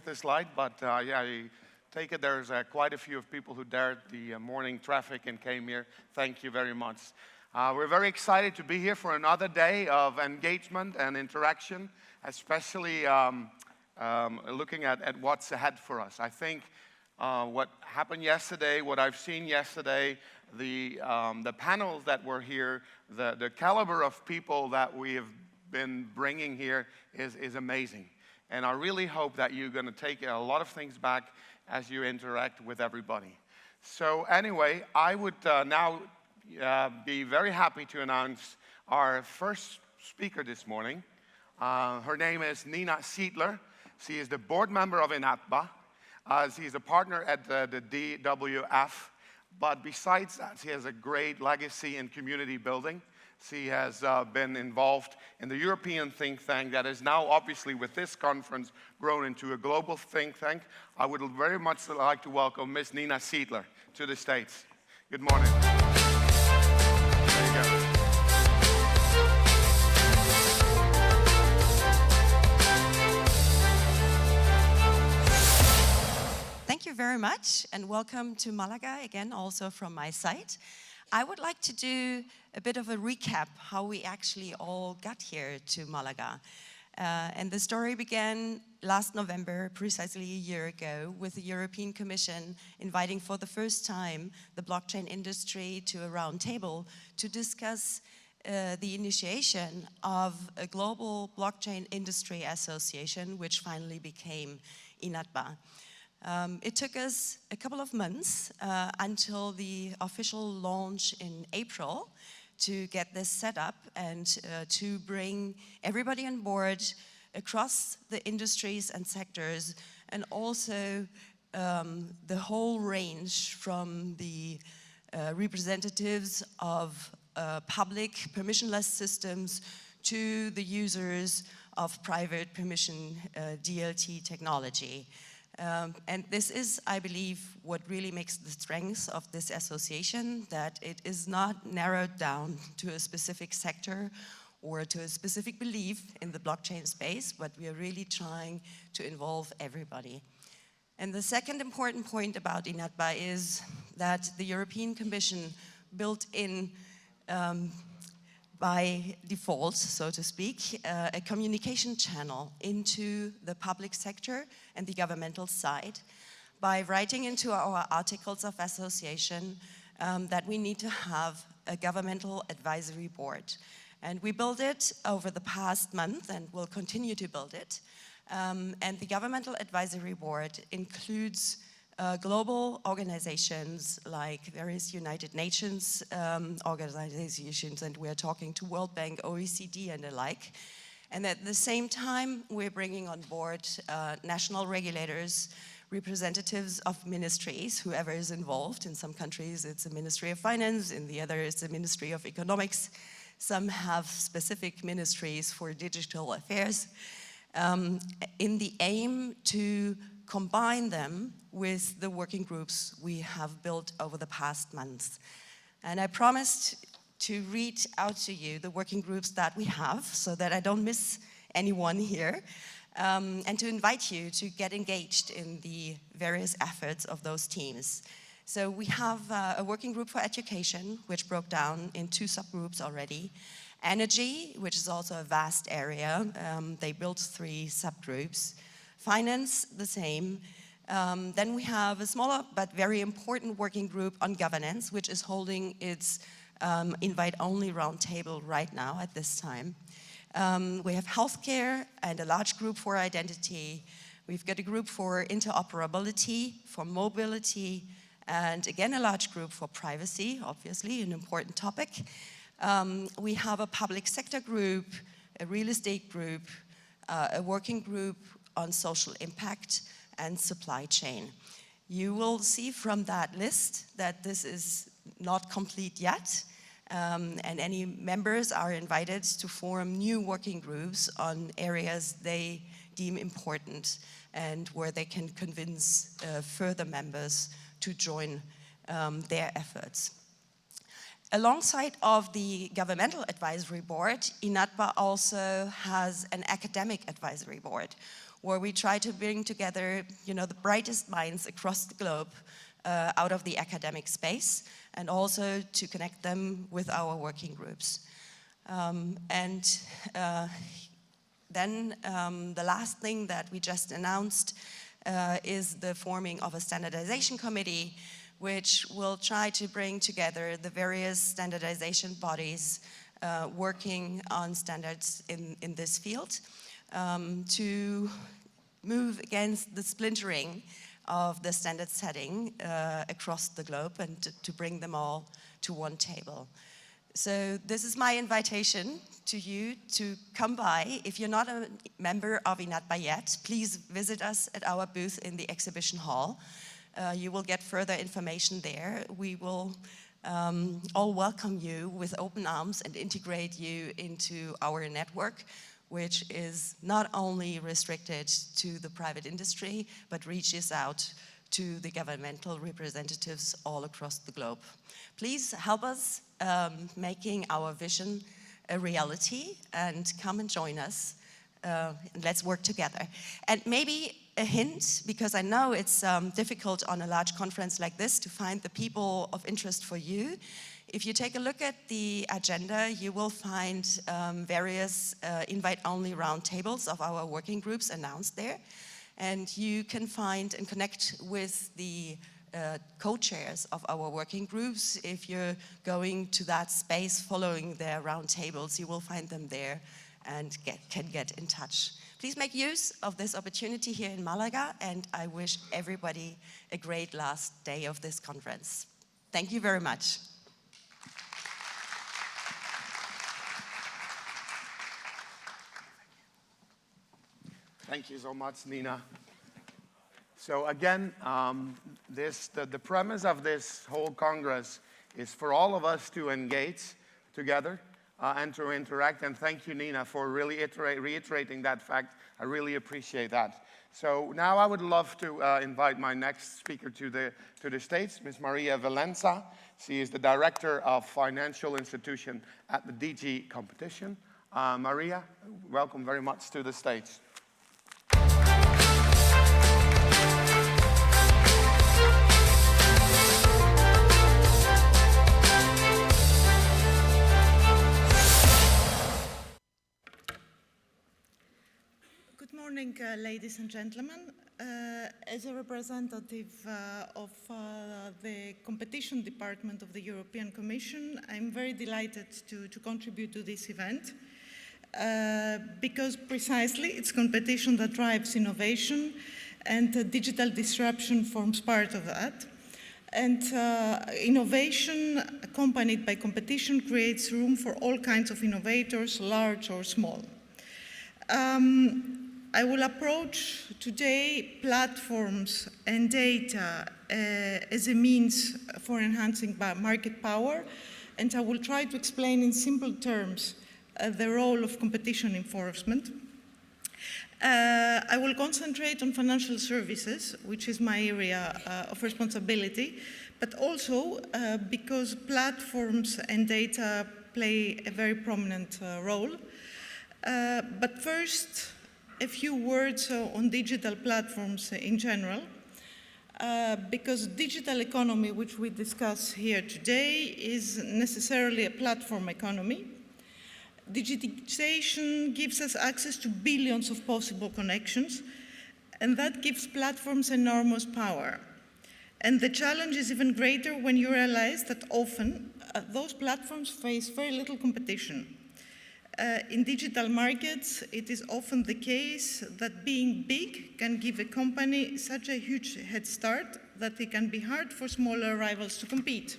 this slide, but yeah, I take it there's quite a few of people who dared the morning traffic and came here. Thank you very much. We're very excited to be here for another day of engagement and interaction, especially looking at what's ahead for us. I think what happened yesterday, what I've seen yesterday, the panels that were here, the caliber of people that we have been bringing here is amazing. And I really hope that you're going to take a lot of things back as you interact with everybody. So anyway, I would now be very happy to announce our first speaker this morning. Her name is Nina Siedler. She is the board member of INATBA. She's a partner at the DWF. But besides that, she has a great legacy in community building. She has been involved in the European think tank that is now, obviously, with this conference, grown into a global think tank. I would very much like to welcome Ms. Nina Siedler to the stage. Good morning. There you go. Thank you very much, and welcome to Malaga again, also from my side. I would like to do a bit of a recap how we actually all got here to Malaga. And the story began last November, precisely a year ago, with the European Commission inviting for the first time the blockchain industry to a round table to discuss the initiation of a global blockchain industry association, which finally became INATBA. It took us a couple of months until the official launch in April to get this set up and to bring everybody on board across the industries and sectors, and also the whole range from the representatives of public permissionless systems to the users of private permission DLT technology. And this is, I believe, what really makes the strength of this association, that it is not narrowed down to a specific sector or to a specific belief in the blockchain space, but we are really trying to involve everybody. And the second important point about INATBA is that the European Commission built in by default, so to speak, a communication channel into the public sector and the governmental side by writing into our articles of association that we need to have a governmental advisory board. And we built it over the past month and will continue to build it. And the governmental advisory board includes global organizations like various United Nations organizations, and we're talking to World Bank, OECD, and the like. And at the same time, we're bringing on board national regulators, representatives of ministries, whoever is involved. In some countries, it's the Ministry of Finance, in the other, it's the Ministry of Economics. Some have specific ministries for digital affairs, in the aim to combine them with the working groups we have built over the past months. And I promised to read out to you the working groups that we have so that I don't miss anyone here, and to invite you to get engaged in the various efforts of those teams. So we have a working group for education, which broke down in 2 subgroups already. Energy, which is also a vast area, they built 3 subgroups. Finance, the same. Then we have a smaller but very important working group on governance, which is holding its invite-only roundtable right now at this time. We have healthcare and a large group for identity. We've got a group for interoperability, for mobility, and again a large group for privacy, obviously an important topic. We have a public sector group, a real estate group, a working group on social impact and supply chain. You will see from that list that this is not complete yet, and any members are invited to form new working groups on areas they deem important and where they can convince further members to join their efforts. Alongside of the governmental advisory board, INATBA also has an academic advisory board, where we try to bring together, the brightest minds across the globe out of the academic space, and also to connect them with our working groups. Then the last thing that we just announced is the forming of a standardization committee, which will try to bring together the various standardization bodies working on standards in this field to move against the splintering of the standard setting across the globe and to bring them all to one table. So this is my invitation to you to come by. If you're not a member of INATBA yet, please visit us at our booth in the exhibition hall. You will get further information there. We will all welcome you with open arms and integrate you into our network, which is not only restricted to the private industry, but reaches out to the governmental representatives all across the globe. Please help us making our vision a reality and come and join us. And let's work together. And maybe a hint, because I know it's difficult on a large conference like this to find the people of interest for you. If you take a look at the agenda, you will find various invite-only roundtables of our working groups announced there. And you can find and connect with the co-chairs of our working groups. If you're going to that space following their roundtables, you will find them there and can get in touch. Please make use of this opportunity here in Malaga, and I wish everybody a great last day of this conference. Thank you very much. Thank you so much, Nina. So again, the premise of this whole Congress is for all of us to engage together and to interact. And thank you, Nina, for really reiterating that fact. I really appreciate that. So now I would love to invite my next speaker to the stage, Ms. Maria Valenza. She is the Director of Financial Institution at the DG Competition. Maria, welcome very much to the stage. Good morning, ladies and gentlemen. As a representative of the Competition Department of the European Commission, I'm very delighted to contribute to this event because precisely it's competition that drives innovation, and digital disruption forms part of that. And innovation accompanied by competition creates room for all kinds of innovators, large or small. I will approach today platforms and data as a means for enhancing market power, and I will try to explain in simple terms the role of competition enforcement. I will concentrate on financial services, which is my area of responsibility, but also because platforms and data play a very prominent role. But first, a few words on digital platforms in general, because digital economy, which we discuss here today, is necessarily a platform economy. Digitization gives us access to billions of possible connections, and that gives platforms enormous power. And the challenge is even greater when you realize that often those platforms face very little competition. In digital markets, it is often the case that being big can give a company such a huge head start that it can be hard for smaller rivals to compete.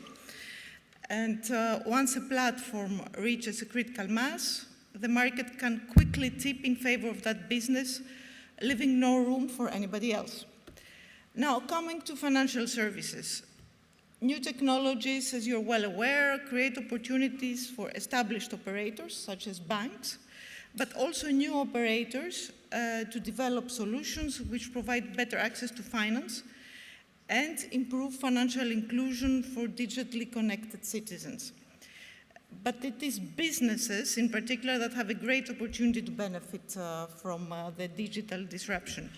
And once a platform reaches a critical mass, the market can quickly tip in favor of that business, leaving no room for anybody else. Now, coming to financial services. New technologies, as you're well aware, create opportunities for established operators, such as banks, but also new operators to develop solutions which provide better access to finance and improve financial inclusion for digitally connected citizens. but it is businesses in particular that have a great opportunity to benefit from the digital disruption.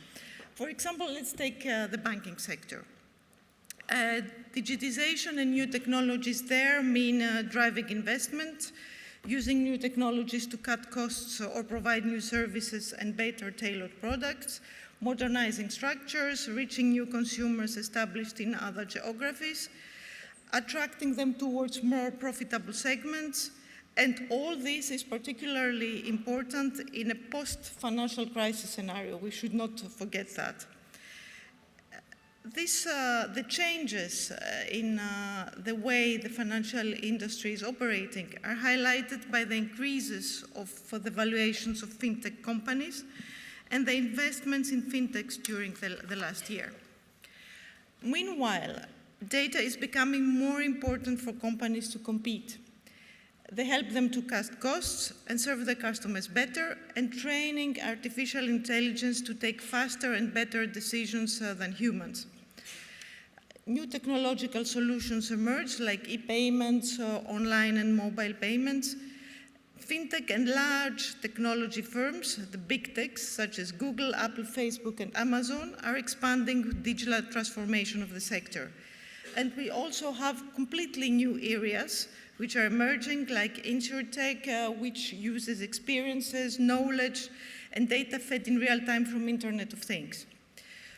For example, let's take the banking sector. Digitization and new technologies there mean driving investment, using new technologies to cut costs or provide new services and better tailored products, modernizing structures, reaching new consumers established in other geographies, attracting them towards more profitable segments, and all this is particularly important in a post-financial crisis scenario. We should not forget that. The changes in the way the financial industry is operating are highlighted by the increases for the valuations of fintech companies and the investments in fintechs during the last year. Meanwhile, data is becoming more important for companies to compete. They help them to cut costs and serve their customers better, and training artificial intelligence to take faster and better decisions than humans. New technological solutions emerge like e-payments, online and mobile payments. Fintech and large technology firms, the big techs such as Google, Apple, Facebook, and Amazon, are expanding digital transformation of the sector. And we also have completely new areas which are emerging, like InsurTech, which uses experiences, knowledge, and data fed in real time from Internet of Things.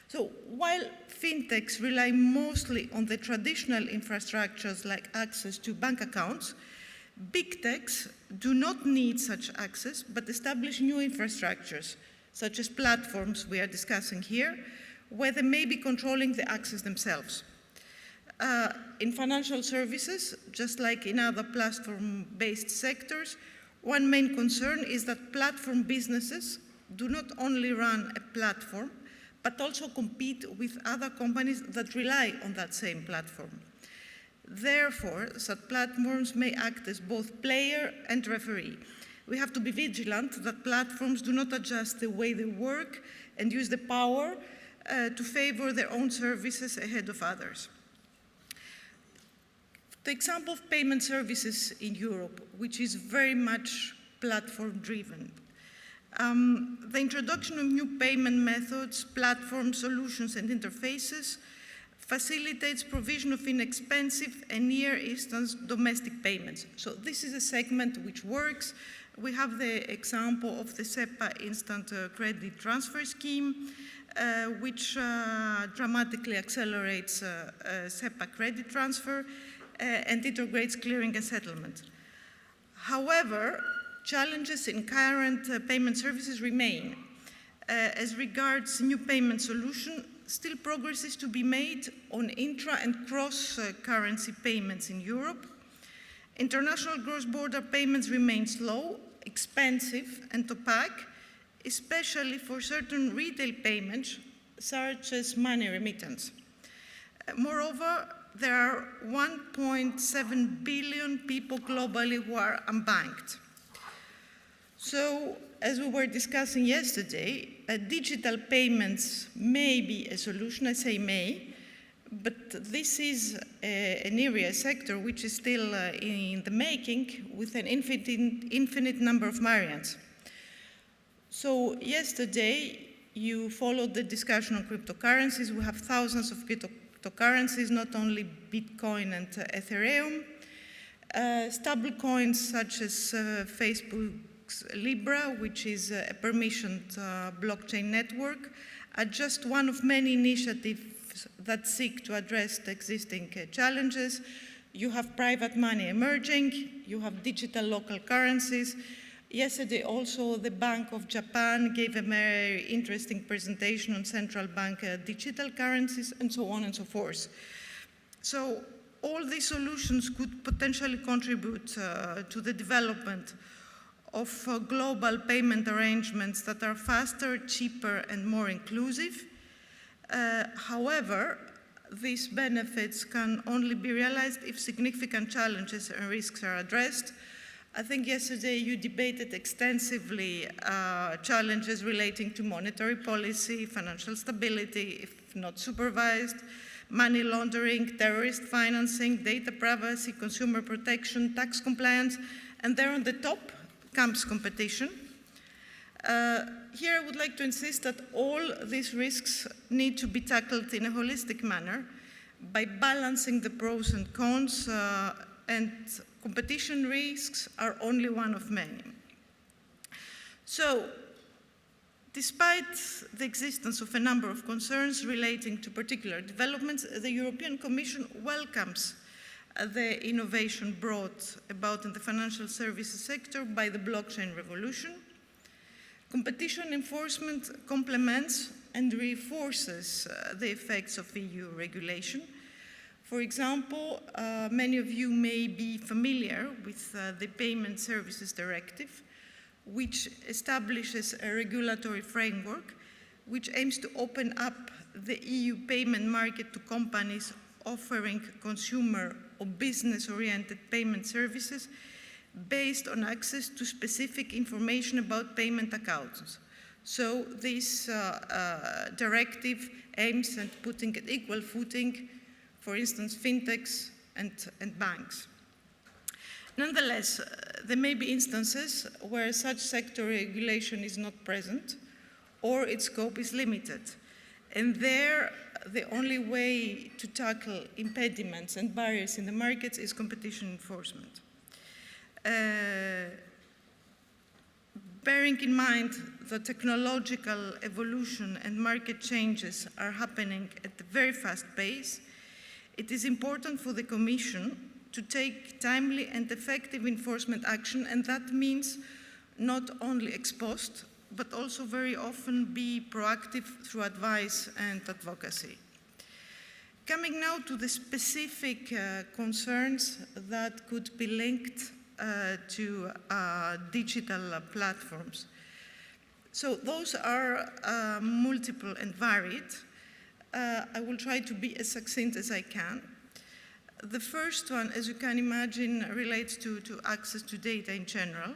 So while fintechs rely mostly on the traditional infrastructures like access to bank accounts, big techs do not need such access, but establish new infrastructures, such as platforms we are discussing here, where they may be controlling the access themselves. In financial services, just like in other platform-based sectors, one main concern is that platform businesses do not only run a platform, but also compete with other companies that rely on that same platform. Therefore, such platforms may act as both player and referee. We have to be vigilant that platforms do not adjust the way they work and use the power to favor their own services ahead of others. The example of payment services in Europe, which is very much platform-driven. The introduction of new payment methods, platform solutions, and interfaces facilitates provision of inexpensive and near-instant domestic payments. So this is a segment which works. We have the example of the SEPA instant credit transfer scheme, which dramatically accelerates SEPA credit transfer and integrates clearing and settlement. However, challenges in current payment services remain. As regards new payment solution, still progress is to be made on intra and cross-currency payments in Europe. International cross-border payments remain slow, expensive, and opaque, especially for certain retail payments, such as money remittance. Moreover, there are 1.7 billion people globally who are unbanked. So, as we were discussing yesterday, digital payments may be a solution. I say may, but this is an area, a sector, which is still in the making with an infinite number of variants. So yesterday, you followed the discussion on cryptocurrencies. We have thousands of cryptocurrencies, not only Bitcoin and Ethereum. Stable coins such as Facebook's Libra, which is a permissioned blockchain network, are just one of many initiatives that seek to address the existing challenges. You have private money emerging, you have digital local currencies. Yesterday also the Bank of Japan gave a very interesting presentation on central bank digital currencies and so on and so forth. So all these solutions could potentially contribute to the development of global payment arrangements that are faster, cheaper, and more inclusive. However, these benefits can only be realized if significant challenges and risks are addressed. I think yesterday you debated extensively challenges relating to monetary policy, financial stability, if not supervised, money laundering, terrorist financing, data privacy, consumer protection, tax compliance, and there on the top comes competition. Here I would like to insist that all these risks need to be tackled in a holistic manner by balancing the pros and cons, and competition risks are only one of many. So, despite the existence of a number of concerns relating to particular developments, the European Commission welcomes the innovation brought about in the financial services sector by the blockchain revolution. Competition enforcement complements and reinforces the effects of EU regulation. For example, many of you may be familiar with the Payment Services Directive, which establishes a regulatory framework which aims to open up the EU payment market to companies offering consumer or business-oriented payment services based on access to specific information about payment accounts. So this directive aims at putting at equal footing, for instance, fintechs and banks. Nonetheless, there may be instances where such sector regulation is not present or its scope is limited. And there, the only way to tackle impediments and barriers in the markets is competition enforcement. Bearing in mind the technological evolution and market changes are happening at a very fast pace, it is important for the Commission to take timely and effective enforcement action, and that means not only ex post, but also very often be proactive through advice and advocacy. Coming now to the specific concerns that could be linked to digital platforms. So those are multiple and varied. I will try to be as succinct as I can. The first one, as you can imagine, relates to access to data in general,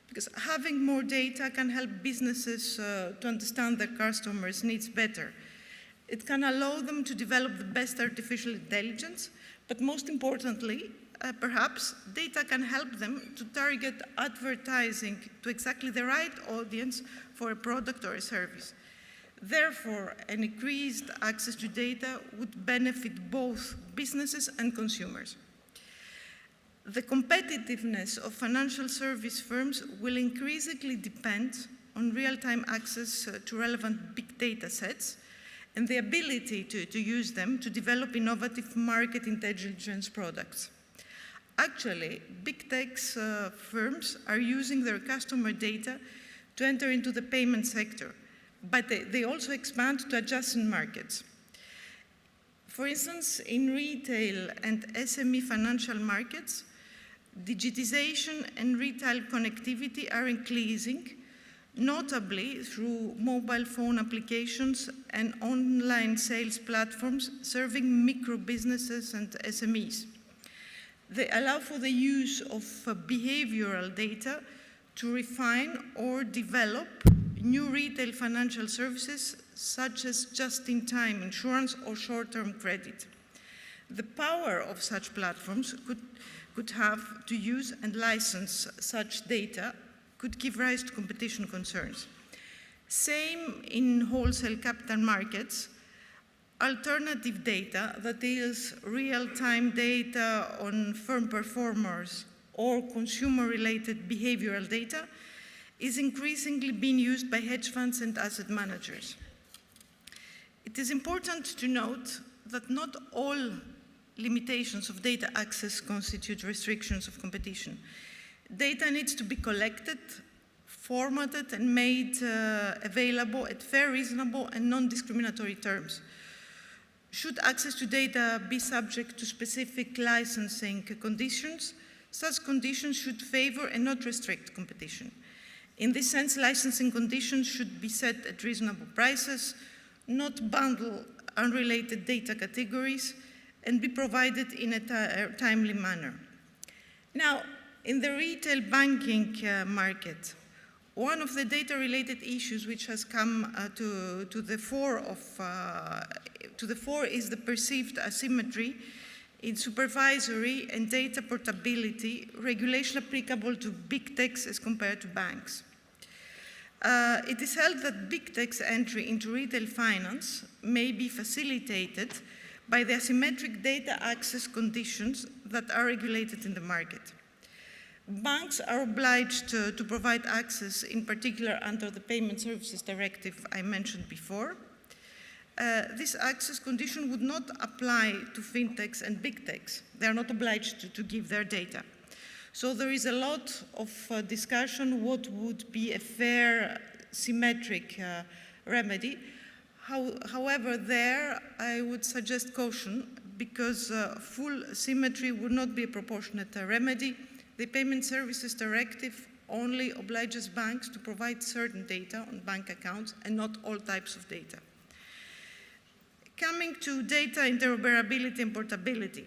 because having more data can help businesses to understand their customers' needs better. It can allow them to develop the best artificial intelligence, but most importantly, perhaps, data can help them to target advertising to exactly the right audience for a product or a service. Therefore, an increased access to data would benefit both businesses and consumers. The competitiveness of financial service firms will increasingly depend on real-time access to relevant big data sets and the ability to use them to develop innovative market intelligence products. Actually, big tech firms are using their customer data to enter into the payment sector, but they also expand to adjacent markets. For instance, in retail and SME financial markets, digitization and retail connectivity are increasing, notably through mobile phone applications and online sales platforms serving micro businesses and SMEs. They allow for the use of behavioral data to refine or develop new retail financial services such as just-in-time insurance or short-term credit. The power of such platforms could have to use and license such data could give rise to competition concerns. Same in wholesale capital markets. Alternative data, that is real-time data on firm performers or consumer-related behavioral data, is increasingly being used by hedge funds and asset managers. It is important to note that not all limitations of data access constitute restrictions of competition. Data needs to be collected, formatted, and made available at fair, reasonable, and non-discriminatory terms. Should access to data be subject to specific licensing conditions, such conditions should favor and not restrict competition. In this sense, licensing conditions should be set at reasonable prices, not bundle unrelated data categories, and be provided in a timely manner. Now, in the retail banking market, One of the data-related issues which has come to the fore is the perceived asymmetry in supervisory and data portability regulation applicable to big techs as compared to banks. It is held that big tech's entry into retail finance may be facilitated by the asymmetric data access conditions that are regulated in the market. Banks are obliged to provide access, in particular under the Payment Services Directive I mentioned before. This access condition would not apply to fintechs and big techs. They are not obliged to give their data. So there is a lot of discussion what would be a fair symmetric remedy. However, there I would suggest caution because full symmetry would not be a proportionate remedy. The Payment Services Directive only obliges banks to provide certain data on bank accounts and not all types of data. Coming to data interoperability and portability.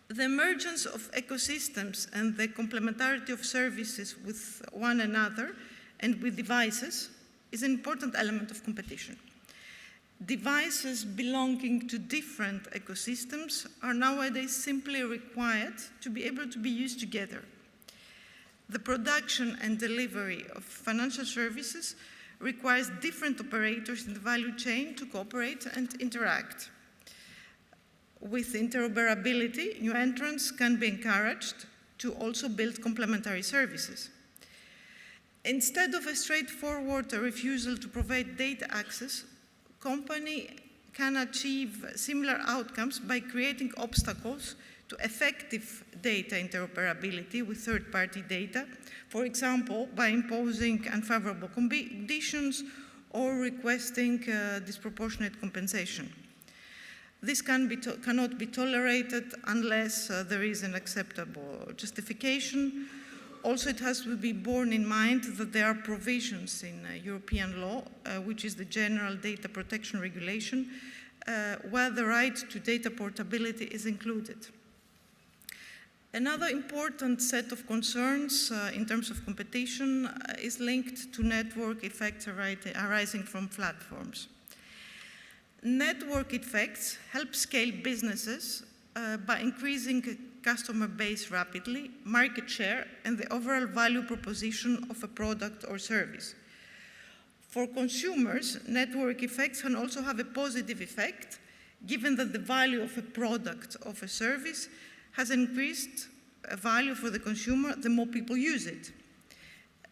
The emergence of ecosystems and the complementarity of services with one another and with devices is an important element of competition. Devices belonging to different ecosystems are nowadays simply required to be able to be used together. The production and delivery of financial services requires different operators in the value chain to cooperate and interact. With interoperability, new entrants can be encouraged to also build complementary services. Instead of a straightforward refusal to provide data access, company can achieve similar outcomes by creating obstacles to effective data interoperability with third-party data, for example, by imposing unfavorable conditions or requesting disproportionate compensation. This cannot be tolerated unless there is an acceptable justification. Also, it has to be borne in mind that there are provisions in European law, which is the General Data Protection Regulation, where the right to data portability is included. Another important set of concerns in terms of competition is linked to network effects arising from platforms. Network effects help scale businesses by increasing customer base rapidly, market share, and the overall value proposition of a product or service. For consumers, network effects can also have a positive effect, given that the value of a product or a service has increased value for the consumer the more people use it.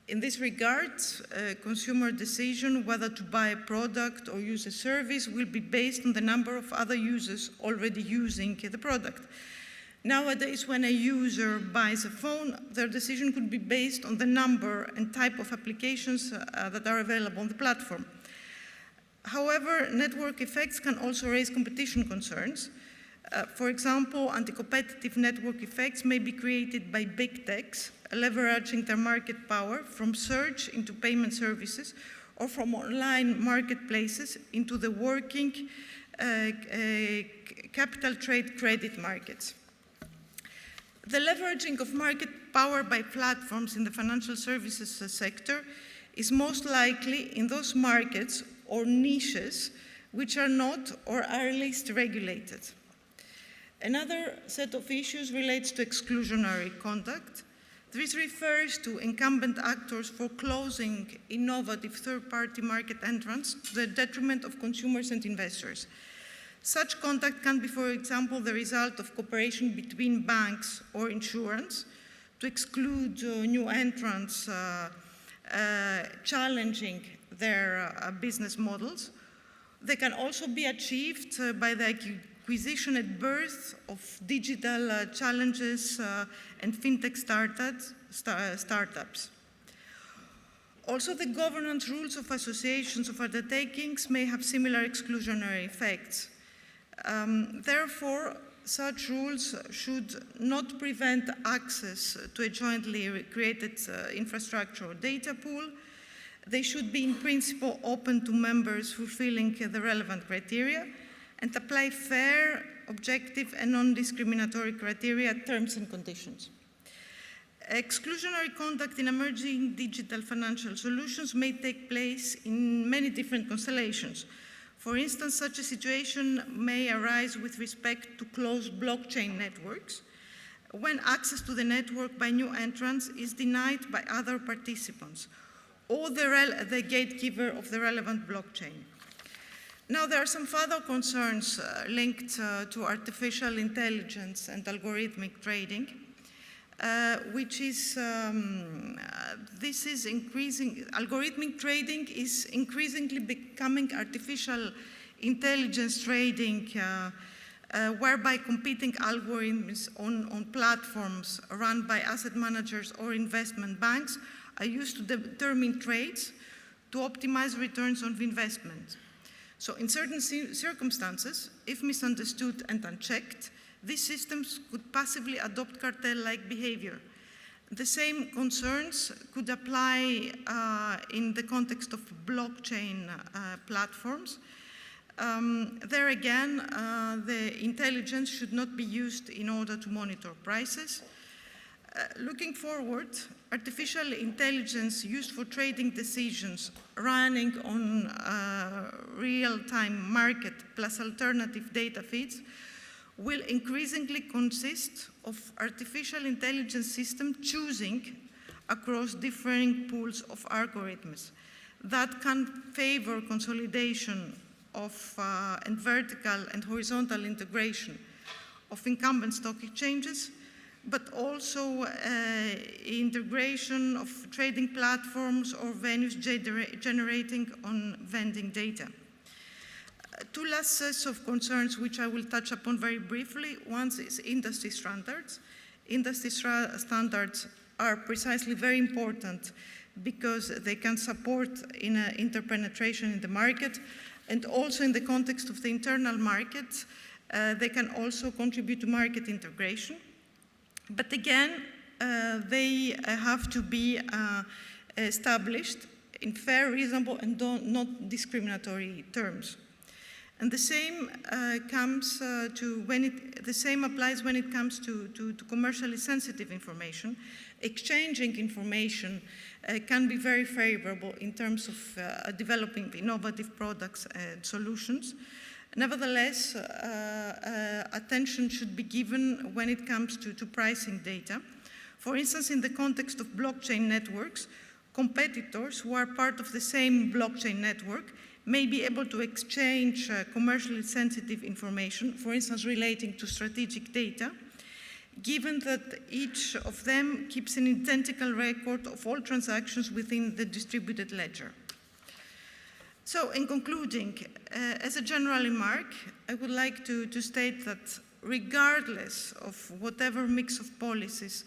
In this regard, a consumer decision whether to buy a product or use a service will be based on the number of other users already using the product. Nowadays, when a user buys a phone, their decision could be based on the number and type of applications that are available on the platform. However, network effects can also raise competition concerns. For example, anti-competitive network effects may be created by big techs, leveraging their market power from search into payment services or from online marketplaces into the working capital trade credit markets. The leveraging of market power by platforms in the financial services sector is most likely in those markets or niches which are not or are least regulated. Another set of issues relates to exclusionary conduct. This refers to incumbent actors foreclosing innovative third-party market entrants to the detriment of consumers and investors. Such conduct can be, for example, the result of cooperation between banks or insurance to exclude new entrants challenging their business models. They can also be achieved by the acquisition at birth of digital challenges and fintech startups. Also, the governance rules of associations of undertakings may have similar exclusionary effects. Therefore, such rules should not prevent access to a jointly created infrastructure or data pool. They should be, in principle, open to members fulfilling the relevant criteria and apply fair, objective, and non-discriminatory criteria, terms, and conditions. Exclusionary conduct in emerging digital financial solutions may take place in many different constellations. For instance, such a situation may arise with respect to closed blockchain networks, when access to the network by new entrants is denied by other participants, or the gatekeeper of the relevant blockchain. Now, there are some further concerns linked to artificial intelligence and algorithmic trading, algorithmic trading is increasingly becoming artificial intelligence trading, whereby competing algorithms on platforms run by asset managers or investment banks are used to determine trades to optimize returns on investment. So in certain circumstances, if misunderstood and unchecked, these systems could passively adopt cartel-like behavior. The same concerns could apply in the context of blockchain platforms. There again, the intelligence should not be used in order to monitor prices. Looking forward, artificial intelligence used for trading decisions running on real-time market plus alternative data feeds will increasingly consist of artificial intelligence systems choosing across differing pools of algorithms that can favor consolidation of and vertical and horizontal integration of incumbent stock exchanges, but also integration of trading platforms or venues generating on vending data. Two last sets of concerns which I will touch upon very briefly. One is industry standards. Industry standards are precisely very important because they can support interpenetration in the market, and also in the context of the internal market, they can also contribute to market integration. But again, they have to be established in fair, reasonable, and not discriminatory terms. And the same the same applies when it comes to commercially sensitive information. Exchanging information can be very favorable in terms of developing innovative products and solutions. Nevertheless, attention should be given when it comes to pricing data. For instance, in the context of blockchain networks, competitors who are part of the same blockchain network may be able to exchange commercially sensitive information, for instance, relating to strategic data, given that each of them keeps an identical record of all transactions within the distributed ledger. So in concluding, as a general remark, I would like to state that regardless of whatever mix of policies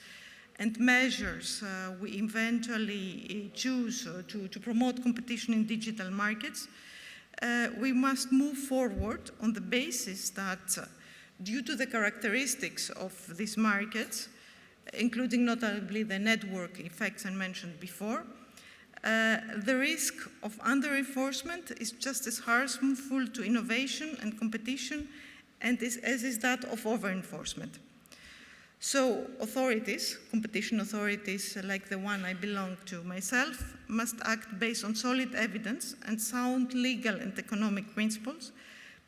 and measures we eventually choose to promote competition in digital markets, we must move forward on the basis that due to the characteristics of these markets, including notably the network effects I mentioned before, the risk of under-enforcement is just as harmful to innovation and competition as is that of over-enforcement. So authorities, competition authorities like the one I belong to myself, must act based on solid evidence and sound legal and economic principles,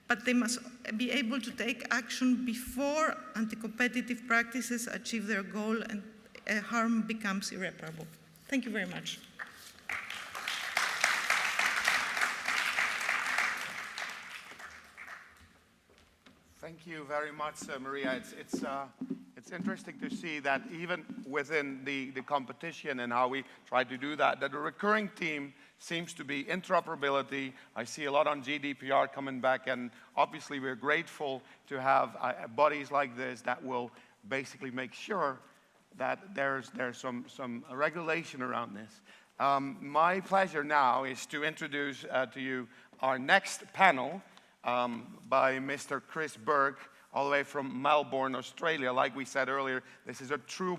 but they must be able to take action before anti-competitive practices achieve their goal and harm becomes irreparable. Thank you very much. Thank you very much, Maria. It's interesting to see that even within the competition and how we try to do that, that the recurring theme seems to be interoperability. I see a lot on GDPR coming back, and obviously we're grateful to have bodies like this that will basically make sure that there's some regulation around this. My pleasure now is to introduce to you our next panel by Mr. Chris Berg, all the way from Melbourne, Australia. Like we said earlier, this is a true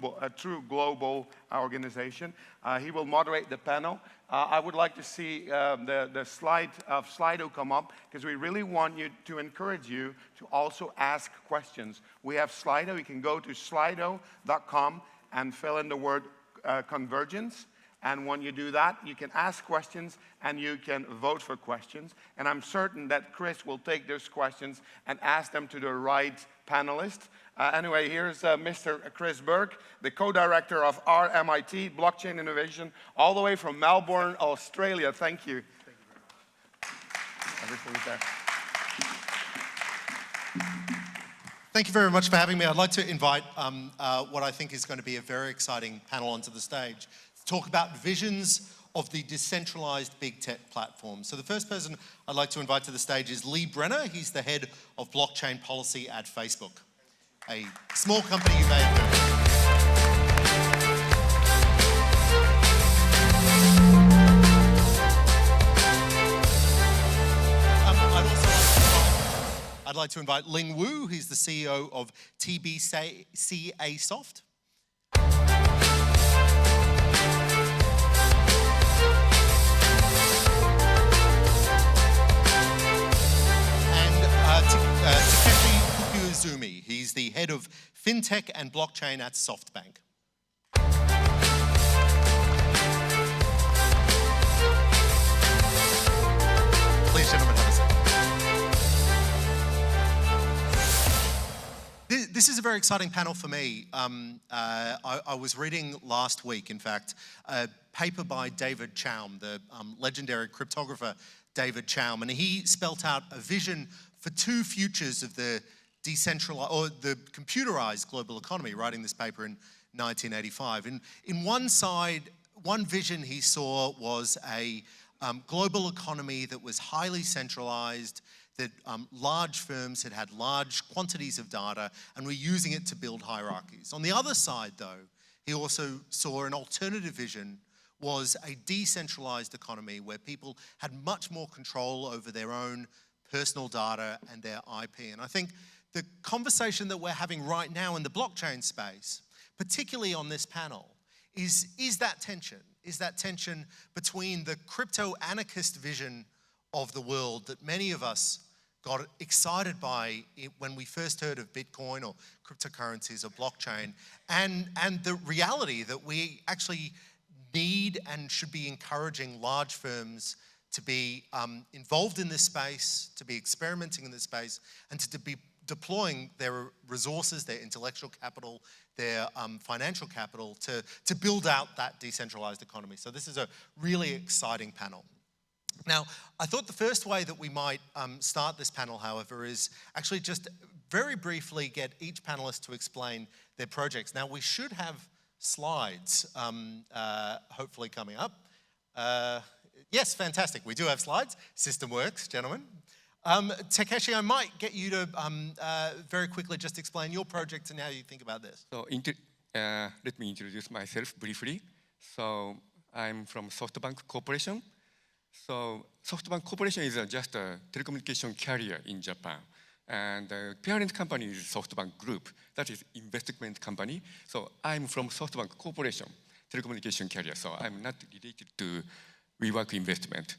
global organization. He will moderate the panel. I would like to see the slide of Slido come up, because we really want to encourage you to also ask questions. We have Slido. You can go to slido.com and fill in the word convergence. And when you do that, you can ask questions and you can vote for questions. And I'm certain that Chris will take those questions and ask them to the right panelists. Anyway, here's Mr. Chris Burke, the co-director of RMIT, Blockchain Innovation, all the way from Melbourne, Australia. Thank you. Thank you very much. Everything's there. Thank you very much for having me. I'd like to invite what I think is going to be a very exciting panel onto the stage to talk about visions of the decentralized big tech platform. So the first person I'd like to invite to the stage is Lee Brenner. He's the head of blockchain policy at Facebook, a small company you may have heard of. I'd like to invite Ling Wu. He's the CEO of TBCA Soft. Takeshi Fukuizumi. He's the head of FinTech and Blockchain at SoftBank. Please, gentlemen, have a seat. This is a very exciting panel for me. I was reading last week, in fact, a paper by David Chaum, the legendary cryptographer David Chaum, and he spelt out a vision for two futures of the decentralized or the computerized global economy, writing this paper in 1985. And in one vision he saw was a global economy that was highly centralized, that large firms had large quantities of data and were using it to build hierarchies. On the other side, though, he also saw an alternative vision was a decentralized economy where people had much more control over their own personal data and their IP. And I think the conversation that we're having right now in the blockchain space, particularly on this panel, is that tension. Is that tension between the crypto-anarchist vision of the world that many of us got excited by when we first heard of Bitcoin or cryptocurrencies or blockchain, and the reality that we actually need and should be encouraging large firms to be involved in this space, to be experimenting in this space, and to be deploying their resources, their intellectual capital, their financial capital to build out that decentralized economy. So this is a really exciting panel. Now, I thought the first way that we might start this panel, however, is actually just very briefly get each panelist to explain their projects. Now, we should have slides, hopefully coming up. Yes, fantastic. We do have slides. System works, gentlemen. Takeshi, I might get you to very quickly just explain your project and how you think about this. So let me introduce myself briefly. So I'm from SoftBank Corporation. So SoftBank Corporation is just a telecommunication carrier in Japan. And the parent company is SoftBank Group. That is investment company. So I'm from SoftBank Corporation, telecommunication carrier. So I'm not related to WeWork investment.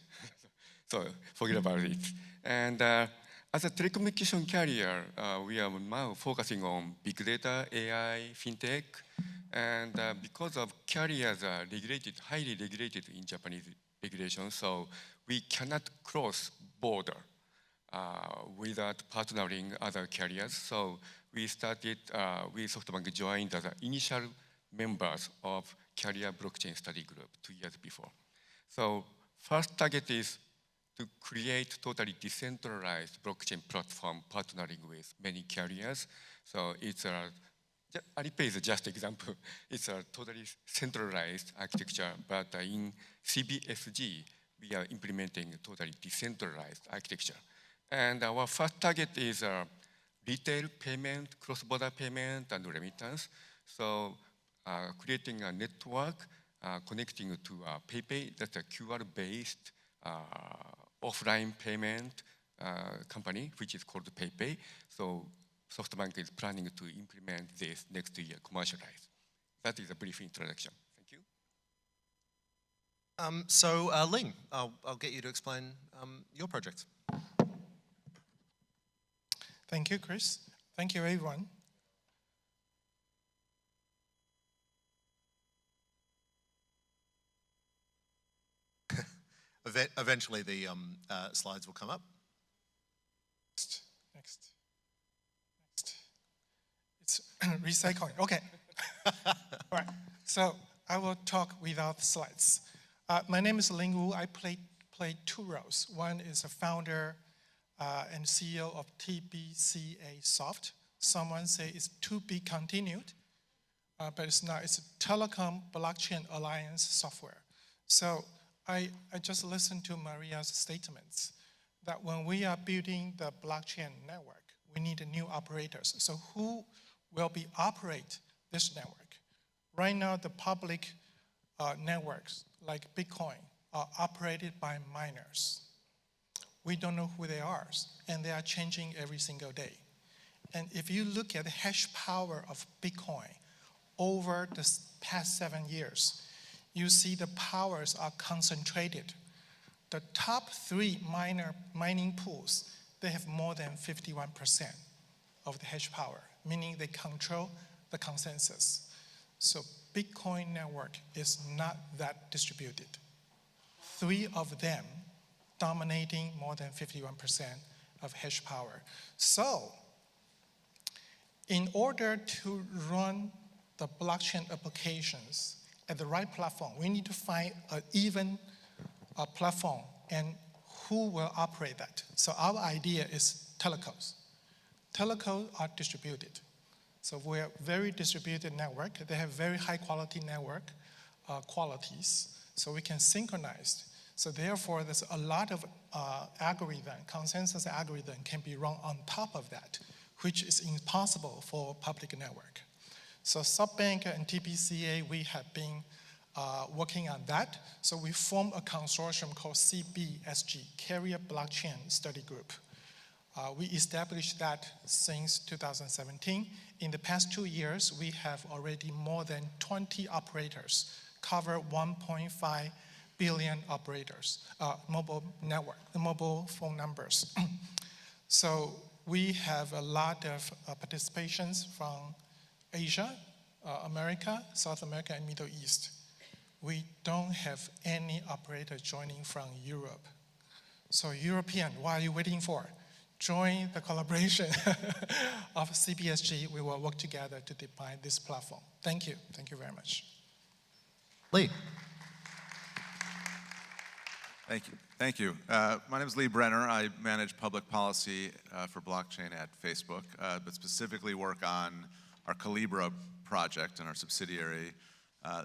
So forget about it. And as a telecommunication carrier, we are now focusing on big data, AI, fintech. And because of carriers are regulated, highly regulated in Japanese regulation, so we cannot cross border without partnering other carriers. So we started, SoftBank joined as initial members of Carrier Blockchain Study Group 2 years before. So first target is to create totally decentralized blockchain platform partnering with many carriers. So it's Alipay is just example. It's a totally centralized architecture, but in CBSG, we are implementing a totally decentralized architecture. And our first target is retail payment, cross-border payment, and remittance. So creating a network connecting to PayPay, that's a QR-based offline payment company, which is called PayPay. So SoftBank is planning to implement this next year, commercialize. That is a brief introduction. Thank you. So Ling, I'll get you to explain your project. Thank you, Chris. Thank you, everyone. Eventually the slides will come up. Next. It's recycling. Okay. All right. So I will talk without slides. My name is Ling Wu. I play two roles. One is a founder and CEO of TBCA Soft. Someone say it's to be continued, but it's not. It's a Telecom Blockchain Alliance software. So I just listened to Maria's statements that when we are building the blockchain network, we need new operators. So who will operate this network? Right now, the public networks like Bitcoin are operated by miners. We don't know who they are, and they are changing every single day. And if you look at the hash power of Bitcoin over the past 7 years, you see the powers are concentrated. The top 3 mining pools, they have more than 51% of the hash power, meaning they control the consensus. So Bitcoin network is not that distributed. 3 of them dominating more than 51% of hash power. So in order to run the blockchain applications at the right platform, we need to find an even platform and who will operate that. So our idea is telecos. Telecos are distributed. So we're a very distributed network. They have very high quality network qualities, so we can synchronize. So therefore, there's a lot of consensus algorithm can be run on top of that, which is impossible for public network. So SoftBank and TBCA, we have been working on that. So we formed a consortium called CBSG, Carrier Blockchain Study Group. We established that since 2017. In the past 2 years, we have already more than 20 operators, cover 1.5 billion operators, mobile network, mobile phone numbers. So we have a lot of participations from Asia, America, South America, and Middle East. We don't have any operator joining from Europe. So European, what are you waiting for? Join the collaboration of CBSG. We will work together to define this platform. Thank you. Thank you very much. Lee. Thank you. Thank you. My name is Lee Brenner. I manage public policy for blockchain at Facebook, but specifically work on our Calibra project and our subsidiary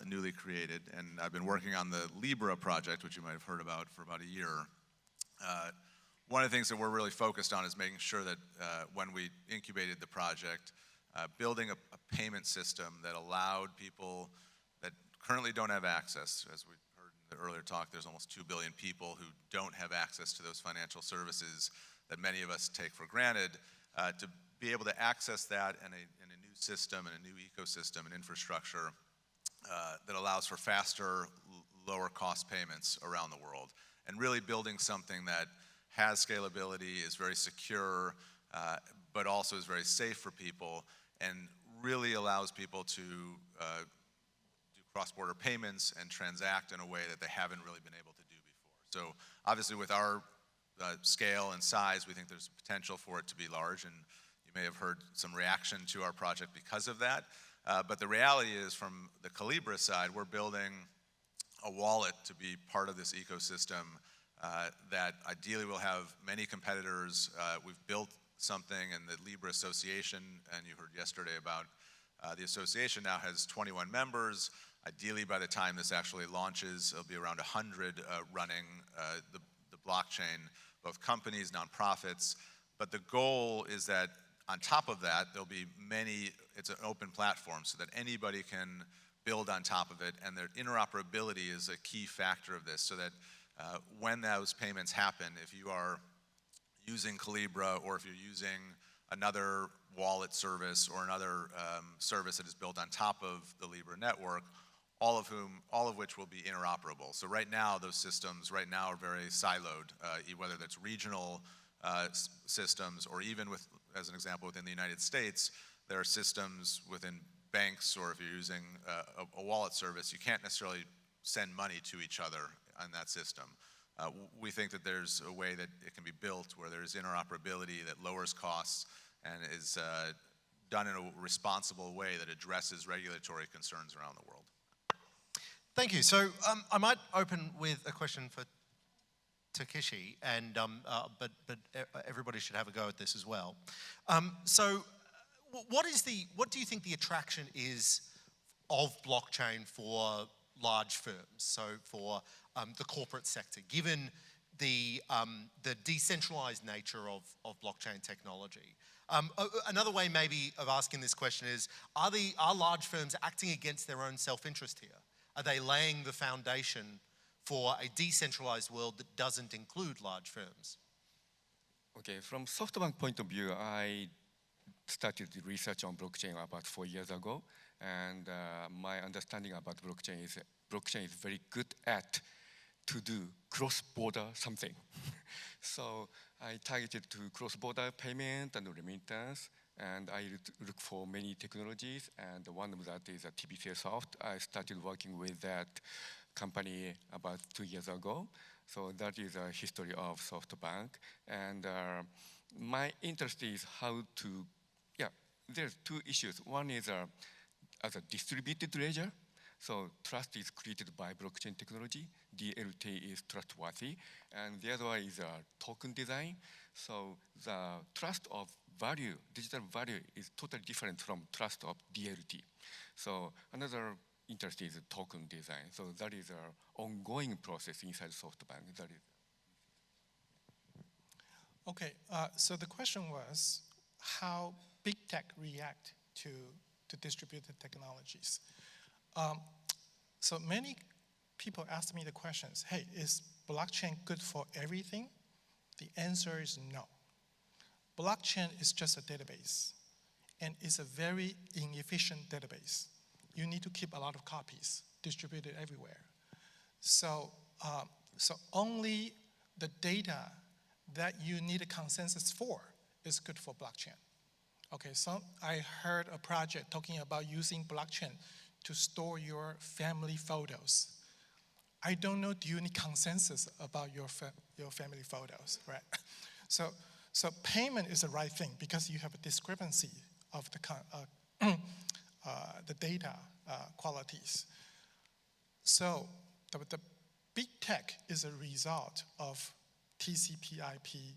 newly created. And I've been working on the Libra project, which you might have heard about, for about a year. One of the things that we're really focused on is making sure that when we incubated the project, building a payment system that allowed people that currently don't have access, as we heard in the earlier talk, there's almost 2 billion people who don't have access to those financial services that many of us take for granted, to be able to access that in a new system and a new ecosystem and infrastructure that allows for faster, lower cost payments around the world. And really building something that has scalability, is very secure, but also is very safe for people, and really allows people to do cross-border payments and transact in a way that they haven't really been able to do before. So obviously with our scale and size, we think there's potential for it to be large, and you may have heard some reaction to our project because of that. But the reality is, from the Calibra side, we're building a wallet to be part of this ecosystem that ideally will have many competitors. We've built something in the Libra Association, and you heard yesterday about the association now has 21 members. Ideally, by the time this actually launches, there'll be around 100 running the blockchain, both companies, nonprofits. But the goal is that on top of that, there'll be many, it's an open platform so that anybody can build on top of it, and their interoperability is a key factor of this, so that when those payments happen, if you are using Calibra or if you're using another wallet service or another service that is built on top of the Libra network, all of which will be interoperable. So right now, those systems are very siloed, whether that's regional systems or even with, as an example, within the United States, there are systems within banks, or if you're using a wallet service, you can't necessarily send money to each other on that system. We think that there's a way that it can be built where there's interoperability that lowers costs and is done in a responsible way that addresses regulatory concerns around the world. Thank you. So I might open with a question for Takeshi, and but everybody should have a go at this as well. What do you think the attraction is of blockchain for large firms? So for the corporate sector, given the decentralized nature of blockchain technology. Another way maybe of asking this question is, are large firms acting against their own self-interest here? Are they laying the foundation for a decentralized world that doesn't include large firms? Okay, from SoftBank point of view, I started research on blockchain about 4 years ago, and my understanding about blockchain is very good at to do cross-border something. So I targeted to cross-border payment and remittance, and I look for many technologies, and one of that is a TBC Soft. I started working with that company about 2 years ago. So that is a history of SoftBank, and my interest is how to, there's two issues. One is as a distributed ledger. So trust is created by blockchain technology. DLT is trustworthy. And the other one is token design. So the trust of value, digital value, is totally different from trust of DLT. So another interest is token design. So that is an ongoing process inside SoftBank. That is. Okay, so the question was how big tech react to distributed technologies. So many people ask me the questions, hey, is blockchain good for everything? The answer is no. Blockchain is just a database, and it's a very inefficient database. You need to keep a lot of copies distributed everywhere. So, so only the data that you need a consensus for is good for blockchain. Okay, so I heard a project talking about using blockchain to store your family photos. I don't know, do you need consensus about your family photos, right? So payment is the right thing because you have a discrepancy of the data qualities. So the big tech is a result of TCP/IP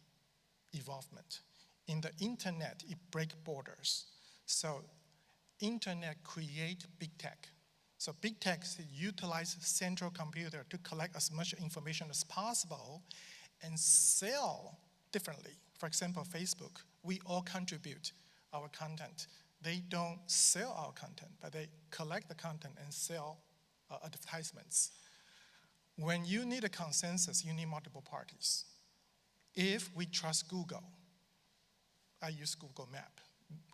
evolvement. In the internet, it breaks borders. So internet create big tech. So big tech utilize central computer to collect as much information as possible and sell differently. For example, Facebook, we all contribute our content. They don't sell our content, but they collect the content and sell advertisements. When you need a consensus, you need multiple parties. If we trust Google, I use Google Map.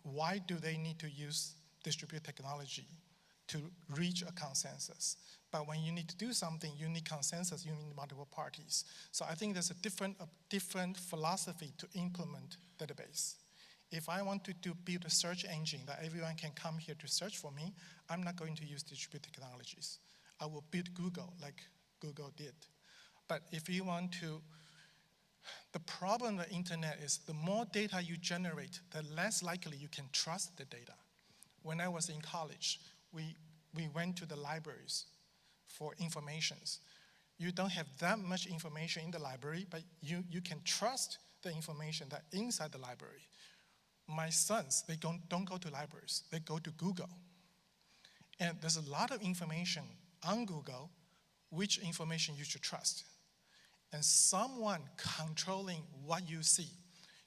Why do they need to use distributed technology to reach a consensus? But when you need to do something, you need consensus, you need multiple parties. So I think there's a different philosophy to implement database. If I want to build a search engine that everyone can come here to search for me, I'm not going to use distributed technologies. I will build Google like Google did. But if you want to, the problem with the internet is the more data you generate, the less likely you can trust the data. When I was in college, we went to the libraries for informations. You don't have that much information in the library, but you can trust the information that inside the library. My sons, they don't go to libraries, they go to Google. And there's a lot of information on Google, which information you should trust. And someone controlling what you see.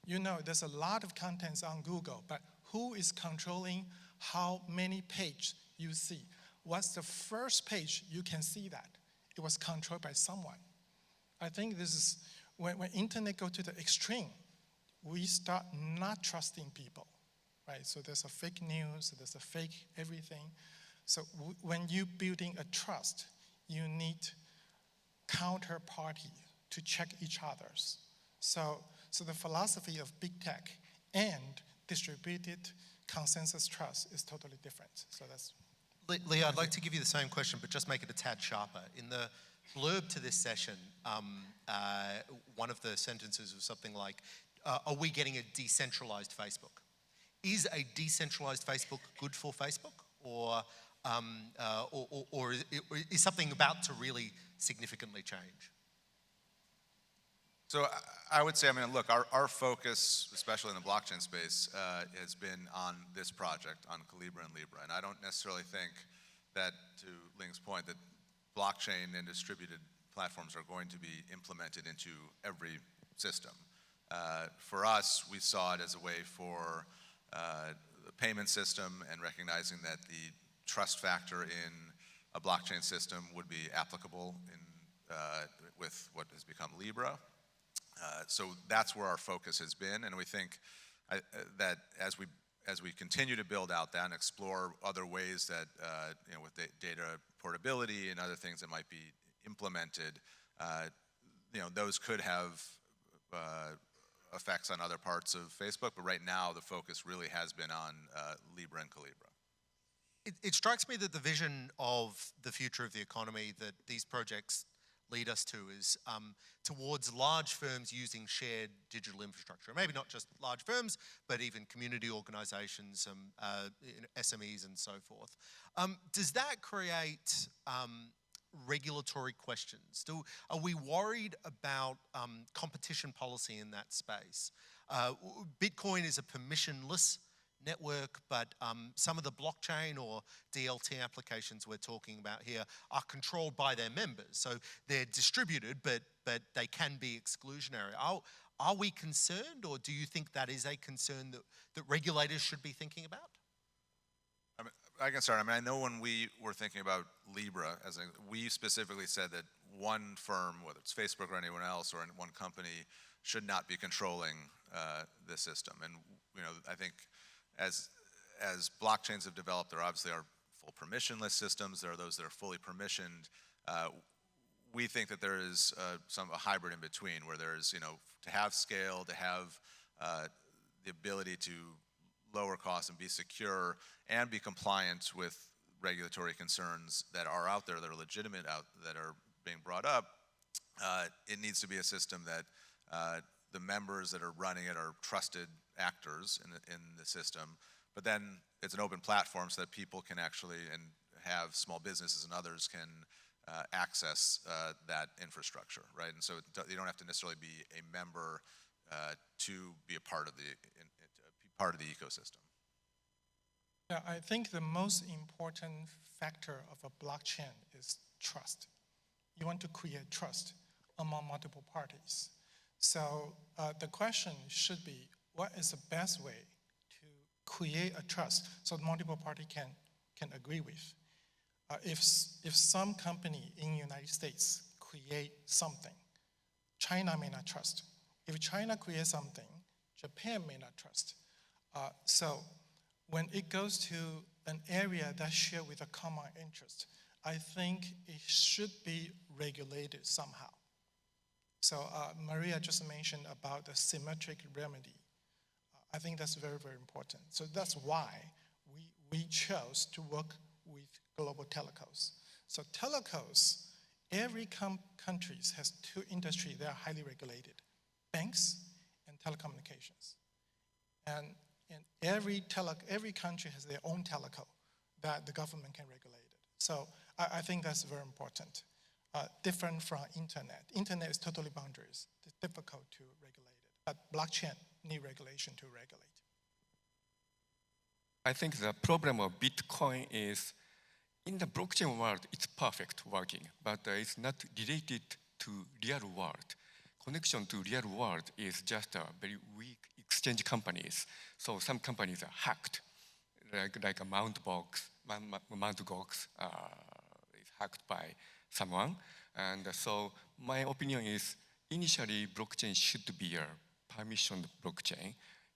You know, there's a lot of contents on Google, but who is controlling how many pages you see? What's the first page you can see that? It was controlled by someone. I think this is, when internet go to the extreme, we start not trusting people, right? So there's a fake news, there's a fake everything. So when you're building a trust, you need counterparty to check each other's. So the philosophy of big tech and distributed consensus trust is totally different. So that's. Lee, I'd like to give you the same question, but just make it a tad sharper. In the blurb to this session, one of the sentences was something like, are we getting a decentralized Facebook? Is a decentralized Facebook good for Facebook? Or is something about to really significantly change? So I would say, I mean, look, our focus, especially in the blockchain space, has been on this project, on Calibra and Libra. And I don't necessarily think that, to Ling's point, that blockchain and distributed platforms are going to be implemented into every system. For us, we saw it as a way for the payment system and recognizing that the trust factor in a blockchain system would be applicable with what has become Libra. So that's where our focus has been, and we think that as we continue to build out that and explore other ways that with data portability and other things that might be implemented, those could have effects on other parts of Facebook. But right now, the focus really has been on Libra and Calibra. It strikes me that the vision of the future of the economy that these projects lead us to is towards large firms using shared digital infrastructure. Maybe not just large firms, but even community organizations, SMEs and so forth. Does that create regulatory questions? Are we worried about competition policy in that space? Bitcoin is a permissionless network, but some of the blockchain or DLT applications we're talking about here are controlled by their members. So they're distributed, but they can be exclusionary. Are we concerned, or do you think that is a concern that regulators should be thinking about? I can start. I mean, I know when we were thinking about Libra, we specifically said that one firm, whether it's Facebook or anyone else, or one company, should not be controlling the system. And I think as blockchains have developed, there obviously are full permissionless systems. There are those that are fully permissioned. We think that there is a hybrid in between, where there's to have scale, to have the ability to lower costs and be secure and be compliant with regulatory concerns that are out there, that are legitimate, that are being brought up. It needs to be a system that the members that are running it are trusted actors in the system, but then it's an open platform so that people can actually, and have small businesses and others can access that infrastructure, right? And so you don't have to necessarily be a member to be a part of the ecosystem. Yeah, I think the most important factor of a blockchain is trust. You want to create trust among multiple parties. So the question should be, what is the best way to create a trust so multiple parties can agree with? If some company in the United States create something, China may not trust. If China creates something, Japan may not trust. So when it goes to an area that's shared with a common interest, I think it should be regulated somehow. So Maria just mentioned about the symmetric remedy. I think that's very, very important. So that's why we chose to work with global telcos. So telcos, every country has two industries that are highly regulated, banks and telecommunications. And every country has their own telco that the government can regulate it. So I think that's very important. Different from internet. Internet is totally boundaries. It's difficult to regulate it. But blockchain need regulation to regulate. I think the problem of Bitcoin is, in the blockchain world, it's perfect working, but it's not related to real world. Connection to real world is just a very weak exchange companies. So some companies are hacked, like a Mt. Gox is hacked by someone. And so my opinion is, initially blockchain should be a permissioned blockchain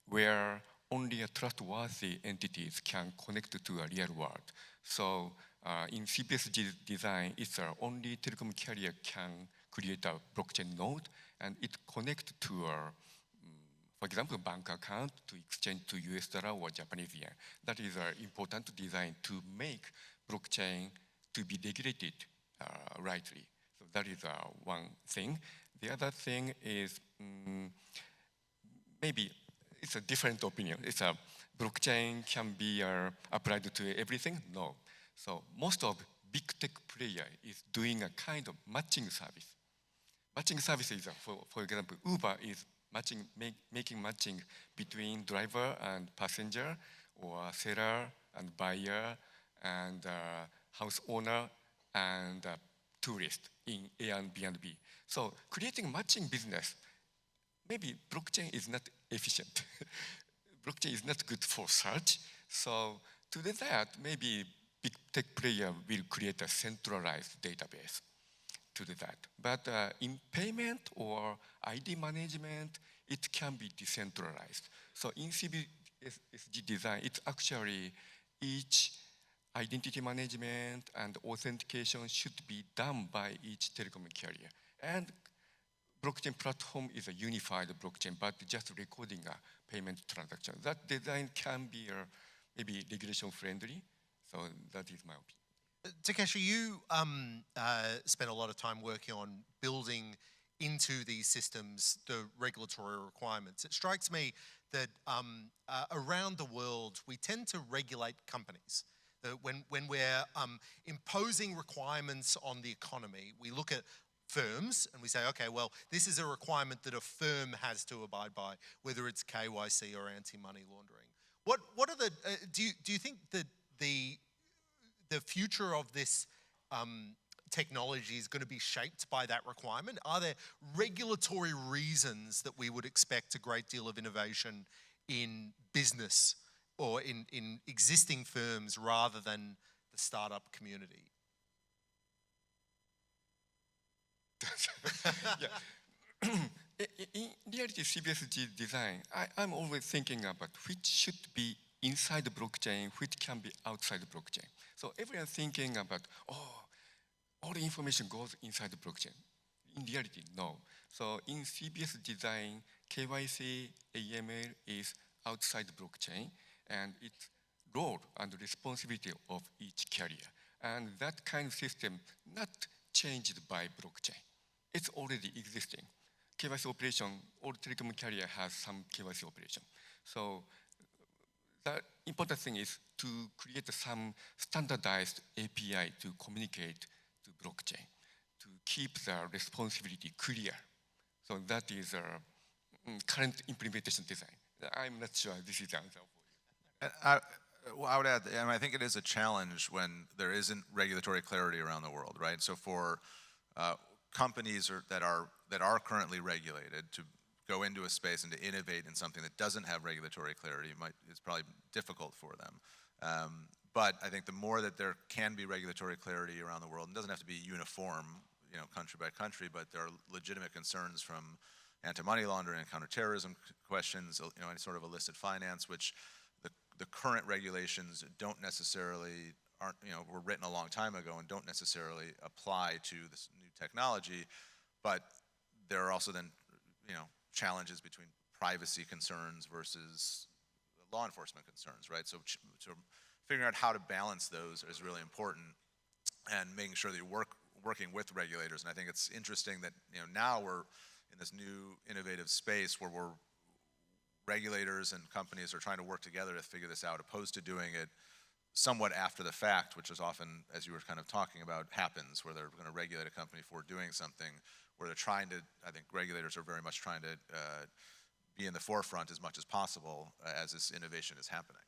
where only a trustworthy entities can connect to a real world. So in CPS design, it's only telecom carrier can create a blockchain node, and it connects to a for example, bank account to exchange to US dollar or Japanese yen. That is important design to make blockchain to be regulated rightly. So that is one thing. The other thing is maybe it's a different opinion. It's a blockchain can be applied to everything. No. So most of big tech player is doing a kind of matching service. Matching service is, for example, Uber is making matching between driver and passenger, or seller and buyer, and house owner and tourist in Airbnb. So creating matching business, maybe blockchain is not efficient. Blockchain is not good for search. So to do that, maybe big tech player will create a centralized database to do that. But in payment or ID management, it can be decentralized. So in CBSG design, it's actually each identity management and authentication should be done by each telecom carrier. And blockchain platform is a unified blockchain, but just recording a payment transaction. That design can be maybe regulation friendly. So that is my opinion. Takeshi, you spent a lot of time working on building into these systems the regulatory requirements. It strikes me that around the world, we tend to regulate companies. When we're imposing requirements on the economy, we look at firms and we say, okay, well, this is a requirement that a firm has to abide by, whether it's KYC or anti-money laundering. What are the, do you think that the future of this technology is going to be shaped by that requirement? Are there regulatory reasons that we would expect a great deal of innovation in business or in existing firms rather than the startup community? Yeah. In reality, CBSG design, I'm always thinking about which should be inside the blockchain, which can be outside the blockchain. So everyone thinking about, oh, all the information goes inside the blockchain. In reality, no. So in CBS design, KYC, AML is outside the blockchain, and it's role and responsibility of each carrier. And that kind of system not changed by blockchain. It's already existing. KYC operation, all telecom carrier has some KYC operation. So the important thing is to create some standardized API to communicate to blockchain, to keep the responsibility clear. So that is current implementation design. I'm not sure this is the answer for you. I would add, and I think it is a challenge when there isn't regulatory clarity around the world, right? So for companies that are currently regulated to go into a space and to innovate in something that doesn't have regulatory clarity, it's probably difficult for them. But I think the more that there can be regulatory clarity around the world, it doesn't have to be uniform, country by country, but there are legitimate concerns from anti-money laundering and counterterrorism questions, any sort of illicit finance, which the current regulations were written a long time ago and don't necessarily apply to this new technology, but there are also then, challenges between privacy concerns versus law enforcement concerns, right? So figuring out how to balance those is really important, and making sure that you're working with regulators. And I think it's interesting that now we're in this new innovative space where regulators and companies are trying to work together to figure this out, opposed to doing it somewhat after the fact, which is often, as you were kind of talking about, happens, where they're going to regulate a company for doing something, where they're trying to, I think regulators are very much trying to be in the forefront as much as possible as this innovation is happening.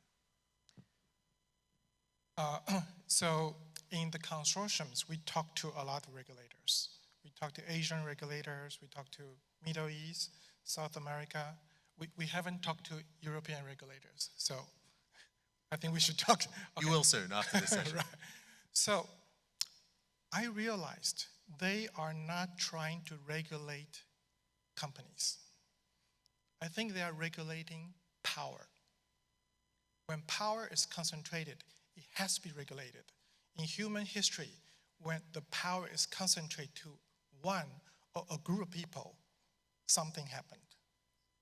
So in the consortiums, we talk to a lot of regulators. We talk to Asian regulators, we talk to Middle East, South America. We haven't talked to European regulators, so I think we should talk. Okay. You will soon after this session. Right. So I realized they are not trying to regulate companies. I think they are regulating power. When power is concentrated, it has to be regulated. In human history, when the power is concentrated to one or a group of people, something happened.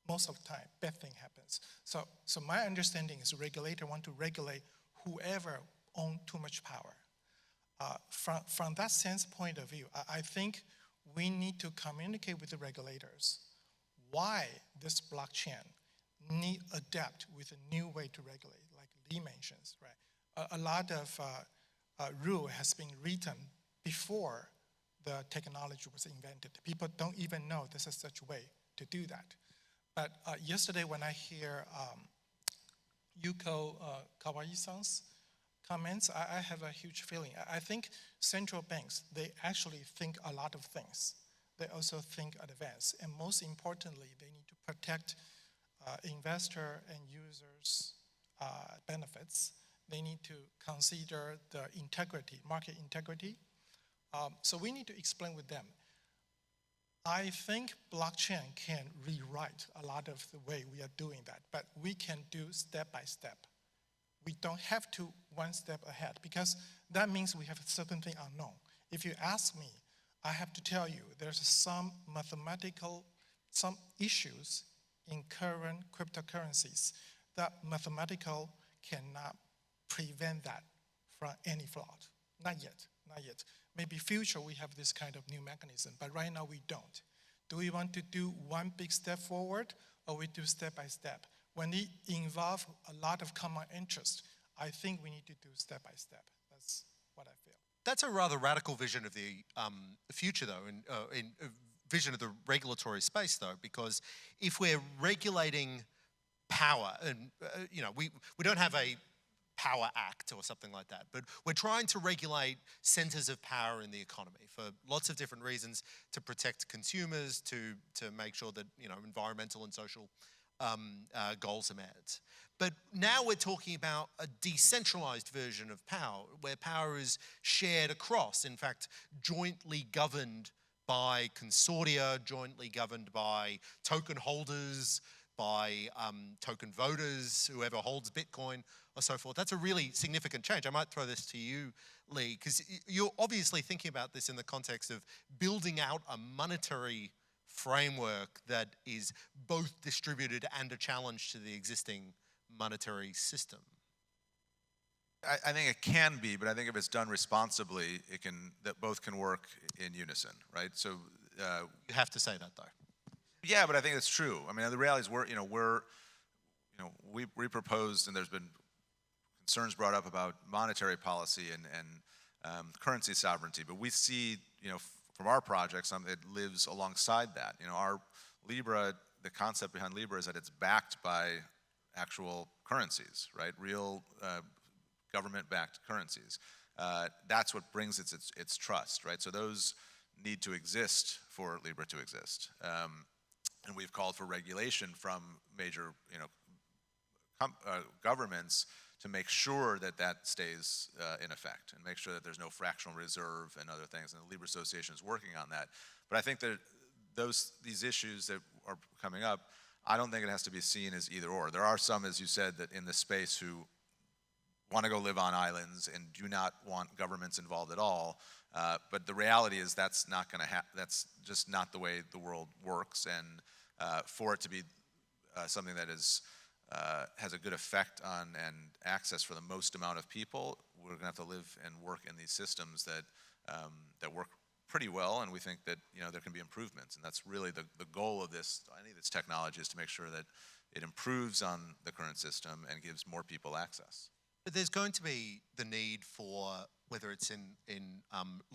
most of the time, bad thing happens. So my understanding is regulator want to regulate whoever own too much power. From that sense point of view, I think we need to communicate with the regulators why this blockchain need adapt with a new way to regulate, like Lee mentions, right? A lot of rule has been written before the technology was invented. People don't even know this is such a way to do that. But yesterday when I hear Yuko Kawai-san's comments, I have a huge feeling. I think central banks, they actually think a lot of things. They also think advanced. And most importantly, they need to protect investor and users' benefits. They need to consider the integrity, market integrity. So we need to explain with them. I think blockchain can rewrite a lot of the way we are doing that, but we can do step by step. We don't have to one step ahead because that means we have a certain thing unknown. If you ask me, I have to tell you there's some some issues in current cryptocurrencies that mathematical cannot prevent that from any fraud. Not yet. Maybe future we have this kind of new mechanism, but right now we don't. Do we want to do one big step forward or we do step by step? When it involves a lot of common interest, I think we need to do step by step. That's what I feel. That's a rather radical vision of the future, though, in vision of the regulatory space, though, because if we're regulating power, and we don't have a Power Act or something like that, but we're trying to regulate centers of power in the economy for lots of different reasons, to protect consumers, to make sure that environmental and social goals are met. But now we're talking about a decentralized version of power, where power is shared across, in fact, jointly governed by consortia, jointly governed by token holders, by token voters, whoever holds Bitcoin, or so forth. That's a really significant change. I might throw this to you, Lee, because you're obviously thinking about this in the context of building out a monetary framework that is both distributed and a challenge to the existing monetary system. I think it can be, but I think if it's done responsibly, that both can work in unison, right? So you have to say that, though. Yeah, but I think it's true. I mean, the reality is we proposed, and there's been concerns brought up about monetary policy and currency sovereignty, but we see, from our project, something that lives alongside that. Our Libra, the concept behind Libra is that it's backed by actual currencies, right? Real government-backed currencies. That's what brings its trust, right? So those need to exist for Libra to exist. And we've called for regulation from major, governments to make sure that stays in effect and make sure that there's no fractional reserve and other things. And the Libra Association is working on that. But I think that these issues that are coming up, I don't think it has to be seen as either or. There are some, as you said, that in this space who want to go live on islands and do not want governments involved at all. But the reality is that's not going to happen. That's just not the way the world works. And for it to be something that has a good effect on and access for the most amount of people, we're going to have to live and work in these systems that work pretty well. And we think that there can be improvements. And that's really the goal of any of this technology, is to make sure that it improves on the current system and gives more people access. But there's going to be the need for, whether it's in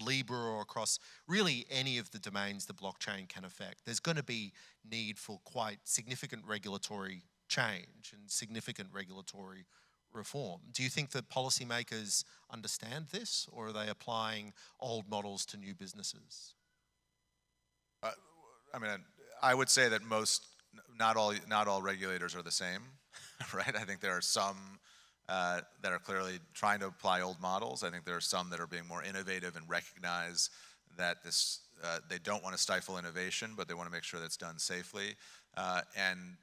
Libra or across really any of the domains the blockchain can affect, there's going to be need for quite significant regulatory change and significant regulatory reform. Do you think that policymakers understand this, or are they applying old models to new businesses? I would say that not all regulators are the same, right? I think there are some that are clearly trying to apply old models. I think there are some that are being more innovative and recognize that they don't want to stifle innovation, but they want to make sure that's done safely. And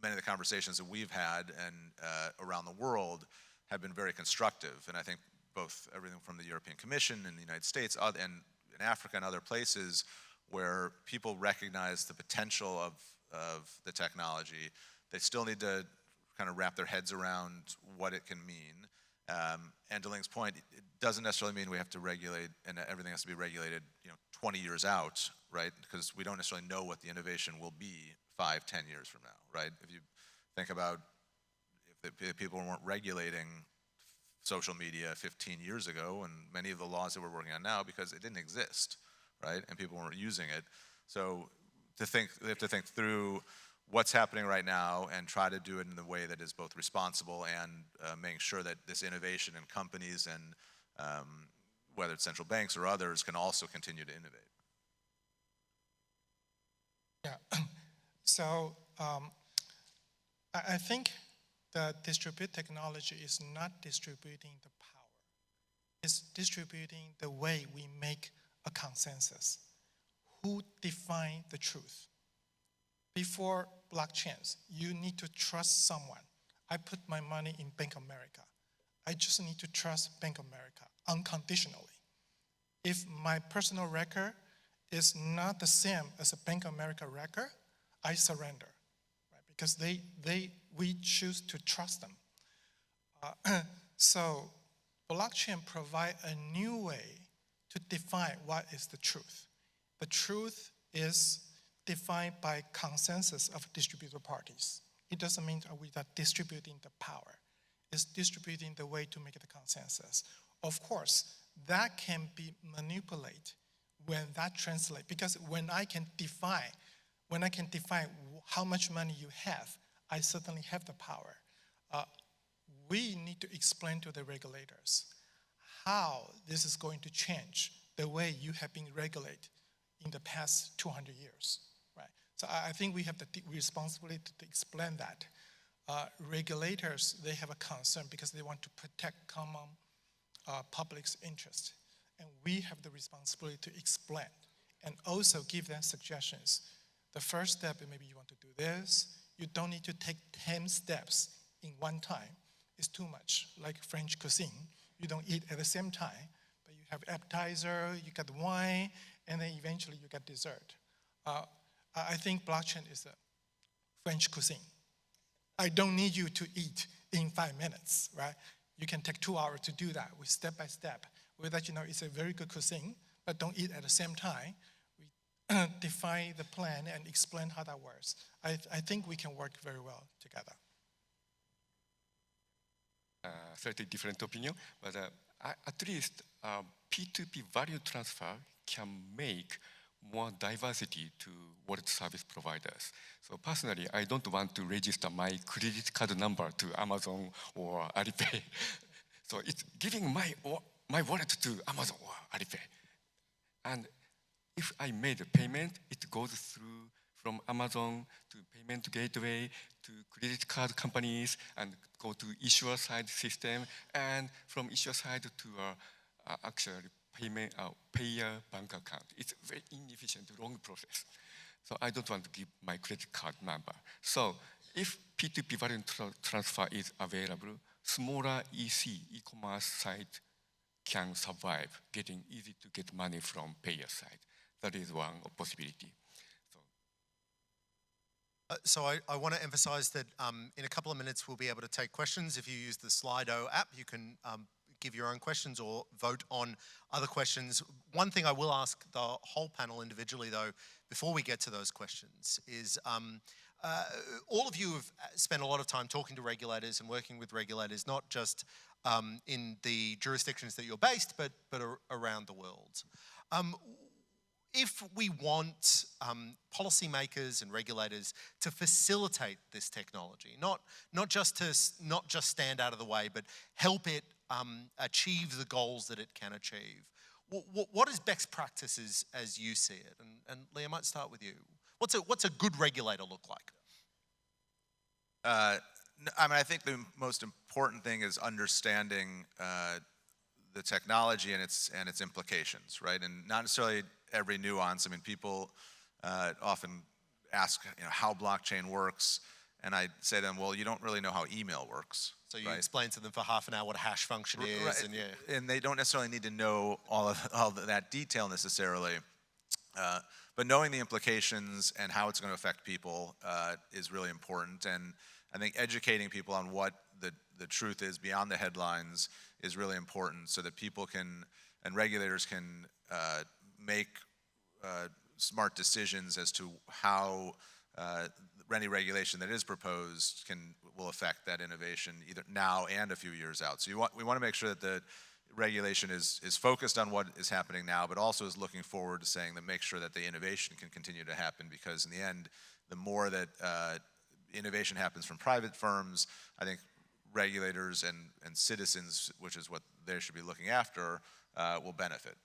many of the conversations that we've had and around the world have been very constructive. And I think both everything from the European Commission in the United States and in Africa and other places where people recognize the potential of of the technology. They still need to kind of wrap their heads around what it can mean. And to Ling's point, it doesn't necessarily mean we have to regulate and everything has to be regulated 20 years out, right? Because we don't necessarily know what the innovation will be 5, 10 years from now, right? If you think about if people weren't regulating social media 15 years ago, and many of the laws that we're working on now, because it didn't exist, right? And people weren't using it. So they have to think through what's happening right now and try to do it in the way that is both responsible and making sure that this innovation in companies and whether it's central banks or others can also continue to innovate. Yeah, so I think the distributed technology is not distributing the power. It's distributing the way we make a consensus. Who define the truth? Before blockchains, you need to trust someone. I put my money in Bank of America. I just need to trust Bank of America unconditionally. If my personal record is not the same as a Bank of America record, I surrender, right? Because we choose to trust them. So blockchain provide a new way to define what is the truth. The truth is defined by consensus of distributed parties. It doesn't mean that we are distributing the power. It's distributing the way to make the consensus. Of course, that can be manipulated when that translates, because when I can define how much money you have, I certainly have the power. We need to explain to the regulators how this is going to change the way you have been regulated in the past 200 years, right? So I think we have the responsibility to explain that. Regulators, they have a concern because they want to protect common public's interest. And we have the responsibility to explain and also give them suggestions. The first step, maybe you want to do this. You don't need to take 10 steps in one time. It's too much, like French cuisine. You don't eat at the same time, but you have appetizer, you got wine, and then eventually you get dessert. I think blockchain is a French cuisine. I don't need you to eat in 5 minutes, right? You can take 2 hours to do that with step by step. With that, it's a very good cuisine, but don't eat at the same time. We define the plan and explain how that works. I think we can work very well together. Slightly different opinion, but at least P2P value transfer can make more diversity to wallet service providers. So personally, I don't want to register my credit card number to Amazon or Alipay. So it's giving my wallet to Amazon or Alipay. And if I made a payment, it goes through from Amazon to payment gateway to credit card companies and go to issuer side system, and from issuer side to actually payment payer bank account. It's a very inefficient, long process. So I don't want to give my credit card number. So if P2P value transfer is available, smaller e-commerce site can survive, getting easy to get money from payer side. That is one possibility. So I want to emphasize that in a couple of minutes we'll be able to take questions. If you use the Slido app, you can give your own questions or vote on other questions. One thing I will ask the whole panel individually, though, before we get to those questions, is all of you have spent a lot of time talking to regulators and working with regulators, not just in the jurisdictions that you're based, but around the world. If we want policymakers and regulators to facilitate this technology, not just stand out of the way, but help it achieve the goals that it can achieve, what is best practices as you see it? And Lee, I might start with you. What's a good regulator look like? I think the most important thing is understanding the technology and its implications, right? And not necessarily every nuance. People often ask, how blockchain works, and I say to them, well, you don't really know how email works. So you explain to them for half an hour what a hash function is, right. And they don't necessarily need to know all of that detail necessarily. but knowing the implications and how it's going to affect people is really important. And I think educating people on what the truth is beyond the headlines is really important, so that people can and regulators can make smart decisions as to how any regulation that is proposed will affect that innovation either now and a few years out. So we want to make sure that the regulation is focused on what is happening now, but also is looking forward to saying that make sure that the innovation can continue to happen, because in the end, the more that innovation happens from private firms, I think regulators and citizens, which is what they should be looking after, will benefit.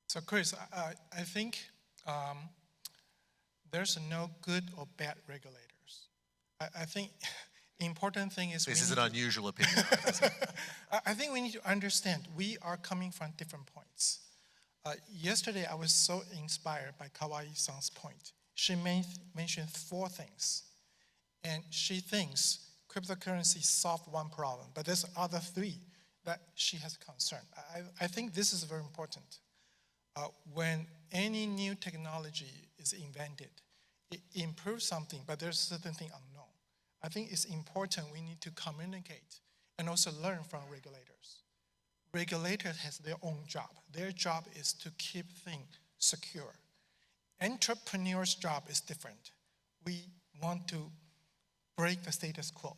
So Chris, I think there's no good or bad regulators. I think important thing is this is an unusual opinion. I think we need to understand we are coming from different points. Yesterday I was so inspired by Kawai-san's point. She mentioned 4 things, and she thinks cryptocurrency solved one problem, but there's other 3 that she has concern. I think this is very important. When any new technology is invented, it improves something, but there's certain thing unknown. I think it's important we need to communicate and also learn from regulators. Regulators has their own job. Their job is to keep things secure. Entrepreneurs' job is different. We want to break the status quo.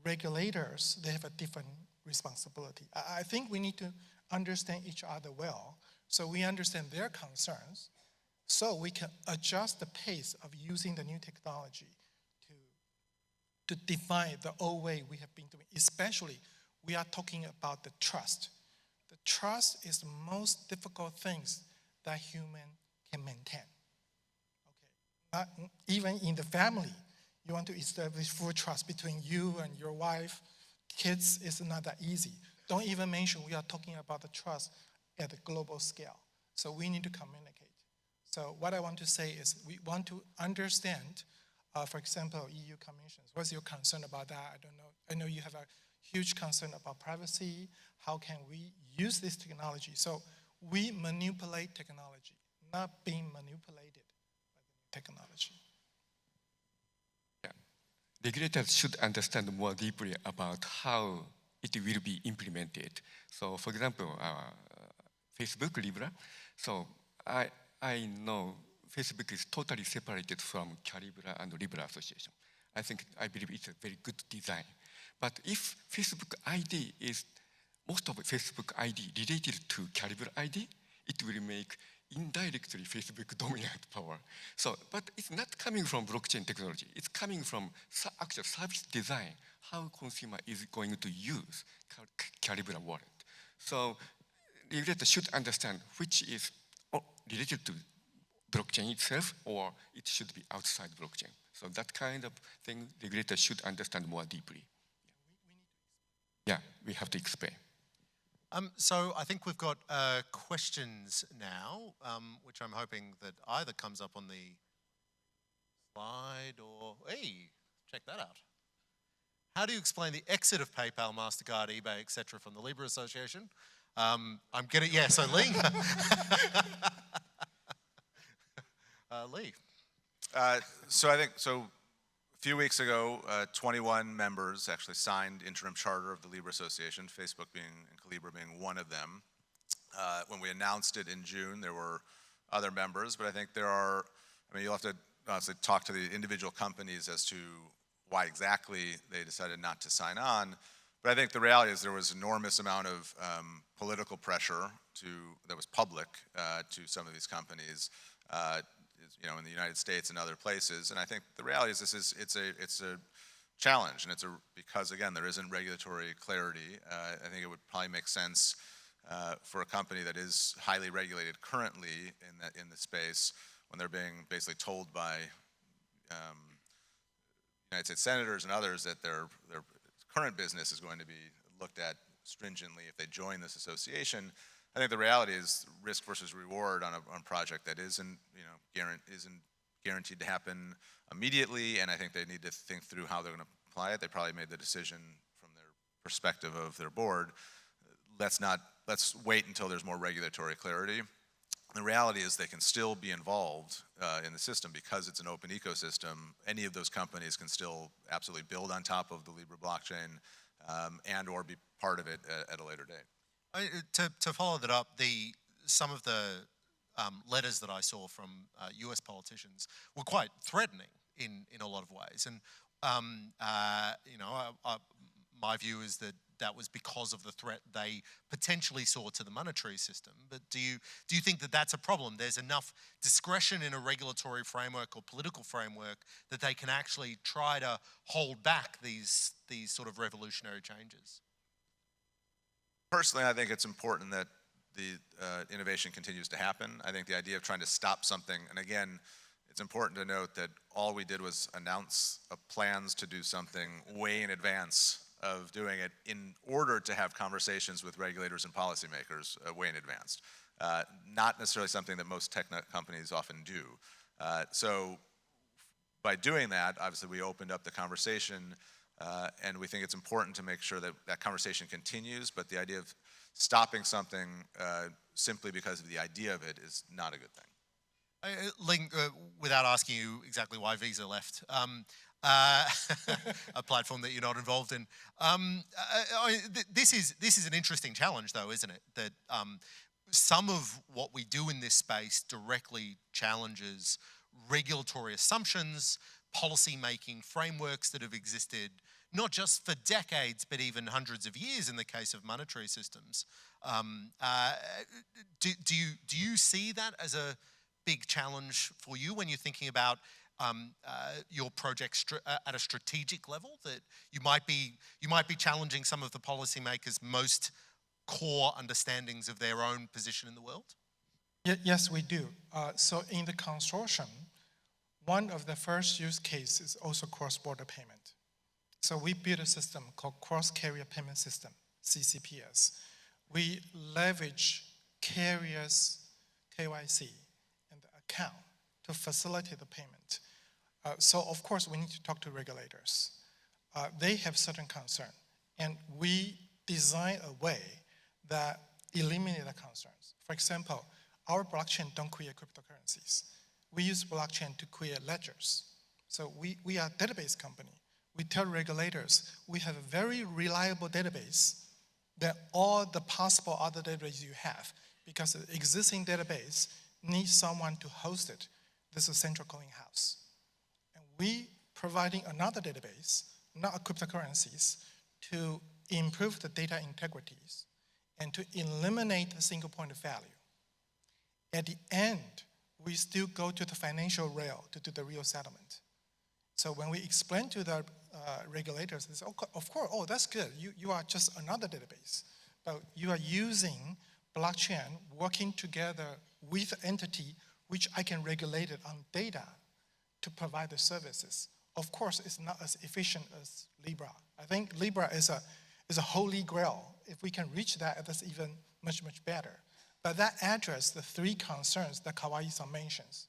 Regulators, they have a different responsibility. I think we need to understand each other well, so we understand their concerns, so we can adjust the pace of using the new technology to define the old way we have been doing. Especially, we are talking about the trust. The trust is the most difficult things that human can maintain. Okay, not even in the family, you want to establish full trust between you and your wife, kids. Is not that easy. Don't even mention we are talking about the trust at a global scale. So we need to communicate. So what I want to say is we want to understand, for example, EU commissions. What's your concern about that? I don't know. I know you have a huge concern about privacy. How can we use this technology? So we manipulate technology, not being manipulated by the technology. Yeah. Regulators should understand more deeply about how it will be implemented. So for example, Facebook, Libra. So I know Facebook is totally separated from Calibra and Libra Association. I believe it's a very good design. But if Facebook ID is, most of Facebook ID related to Calibra ID, it will make indirectly Facebook dominant power. So, but it's not coming from blockchain technology. It's coming from actual service design, how consumer is going to use Calibra wallet. So regulators should understand which is related to blockchain itself, or it should be outside blockchain. So that kind of thing, regulators should understand more deeply. Yeah, we have to explain. So I think we've got questions now, which I'm hoping that either comes up on the slide or, hey, check that out. How do you explain the exit of PayPal, MasterCard, eBay, etc. from the Libra Association? I'm getting, yeah, so Ling. Lee. So I think, a few weeks ago, 21 members actually signed interim charter of the Libra Association, Facebook and Calibra being one of them. When we announced it in June, there were other members, but I think you'll have to honestly talk to the individual companies as to why exactly they decided not to sign on. But I think the reality is there was enormous amount of political pressure that was public to some of these companies, in the United States and other places. And I think the reality is it's a challenge, and because again there isn't regulatory clarity. I think it would probably make sense for a company that is highly regulated currently in the space, when they're being basically told by United States senators and others that their current business is going to be looked at stringently if they join this association. I think the reality is risk versus reward on a project that isn't guaranteed to happen immediately, and I think they need to think through how they're going to apply it. They probably made the decision from their perspective of their board. Let's wait until there's more regulatory clarity. The reality is they can still be involved in the system because it's an open ecosystem. Any of those companies can still absolutely build on top of the Libra blockchain and or be part of it at a later date. To follow that up, some of the letters that I saw from US politicians were quite threatening in a lot of ways. And, my view is that that was because of the threat they potentially saw to the monetary system. But do you think that that's a problem? There's enough discretion in a regulatory framework or political framework that they can actually try to hold back these sort of revolutionary changes? Personally, I think it's important that the innovation continues to happen. I think the idea of trying to stop something, and again, it's important to note that all we did was announce plans to do something way in advance of doing it in order to have conversations with regulators and policymakers way in advance. Not necessarily something that most tech companies often do. So by doing that, obviously we opened up the conversation and we think it's important to make sure that that conversation continues, but the idea of stopping something simply because of the idea of it is not a good thing. Ling, without asking you exactly why Visa left, a platform that you're not involved in. This is an interesting challenge, though, isn't it? That some of what we do in this space directly challenges regulatory assumptions, policy-making frameworks that have existed not just for decades, but even hundreds of years in the case of monetary systems. Do you see that as a big challenge for you when you're thinking about your project at a strategic level, that you might be challenging some of the policymakers' most core understandings of their own position in the world? Yes, we do. So in the consortium, one of the first use cases is also cross-border payment. So we built a system called Cross-Carrier Payment System, CCPS. We leverage carriers' KYC and the account to facilitate the payment. So of course we need to talk to regulators. They have certain concern, and we design a way that eliminates the concerns. For example, our blockchain don't create cryptocurrencies. We use blockchain to create ledgers. So we are a database company. We tell regulators we have a very reliable database that all the possible other databases you have, because the existing database needs someone to host it. This is a central clearing house. And we providing another database, not cryptocurrencies, to improve the data integrities and to eliminate the single point of value. At the end, we still go to the financial rail to do the real settlement. So when we explain to the regulators, they say, oh, of course, oh, that's good. You are just another database. But you are using blockchain working together with entity which I can regulate it on data to provide the services. Of course, it's not as efficient as Libra. I think Libra is a holy grail. If we can reach that, that's even much, much better. But that addresses the three concerns that Kawai-san mentions.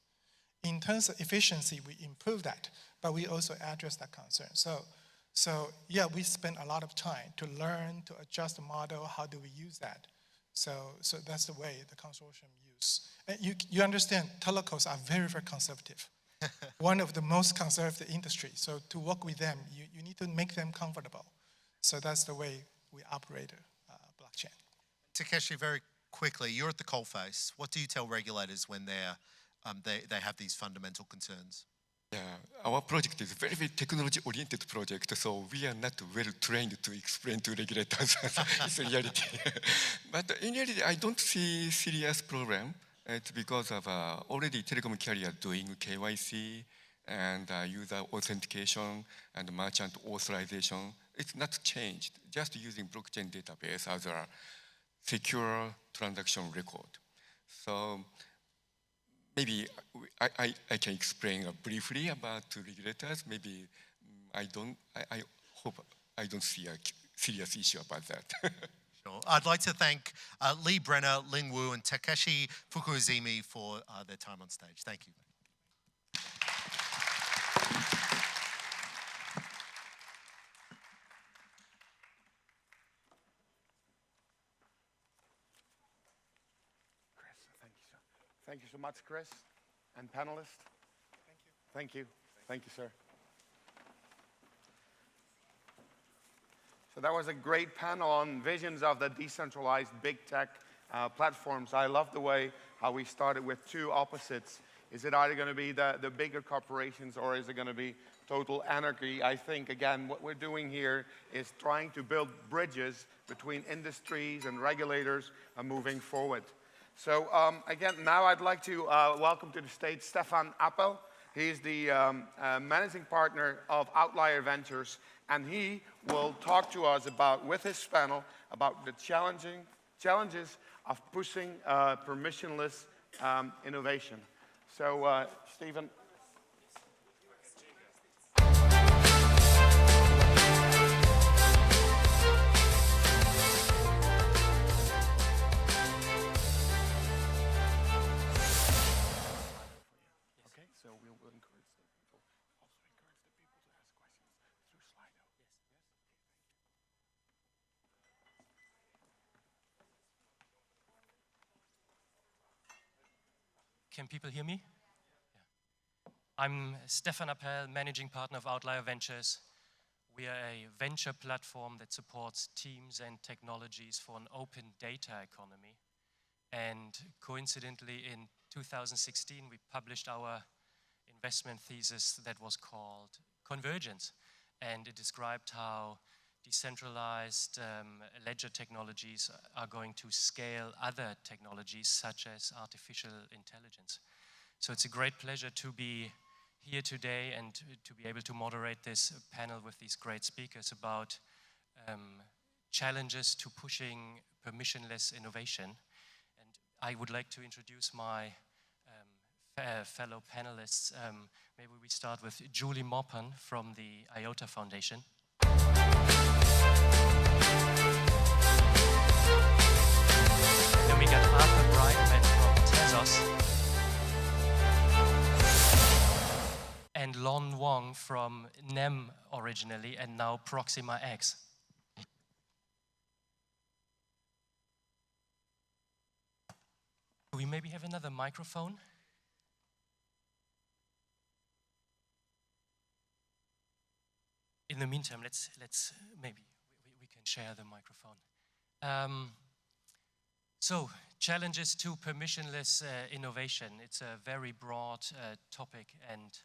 In terms of efficiency, we improve that, but we also address that concern. So yeah, we spend a lot of time to learn, to adjust the model, how do we use that? So that's the way the consortium use. And you understand, telcos are very, very conservative. One of the most conservative industry. So to work with them, you need to make them comfortable. So that's the way we operate blockchain. Takeshi, very quickly, you're at the coalface. What do you tell regulators when they have these fundamental concerns? Yeah, our project is very, very technology-oriented project, so we are not well trained to explain to regulators. It's a reality. But in reality, I don't see serious problem. It's because of already telecom carrier doing KYC and user authentication and merchant authorization. It's not changed, just using blockchain database as a secure transaction record. So maybe I can explain briefly about regulators. Maybe I hope I don't see a serious issue about that. Sure. I'd like to thank Lee Brenner, Ling Wu, and Takeshi Fukuizumi for their time on stage. Thank you. Thank you so much, Chris, and panelists. Thank you. Thank you. Thank you, sir. So that was a great panel on visions of the decentralized big tech platforms. I love the way how we started with two opposites. Is it either going to be the bigger corporations, or is it going to be total anarchy? I think, again, what we're doing here is trying to build bridges between industries and regulators moving forward. So again, now I'd like to welcome to the stage Stefan Appel. He's the managing partner of Outlier Ventures, and he will talk to us about, with his panel, about the challenges of pushing permissionless innovation. So, Stephen. Okay, so we'll encourage the people, also encourage the people to ask questions through Slido. Can people hear me? Yeah. I'm Stefan Appel, managing partner of Outlier Ventures. We are a venture platform that supports teams and technologies for an open data economy. And coincidentally, in 2016, we published our investment thesis that was called Convergence. And it described how decentralized ledger technologies are going to scale other technologies such as artificial intelligence. So it's a great pleasure to be here today and to be able to moderate this panel with these great speakers about challenges to pushing permissionless innovation. And I would like to introduce my fellow panelists. Maybe we start with Julie Maupin from the IOTA Foundation. Then we got Arthur Brightman from Tezos. And Lon Wong from NEM originally, and now Proxima X. Do we maybe have another microphone? In the meantime, let's maybe we can share the microphone. So, challenges to permissionless innovation. It's a very broad topic, and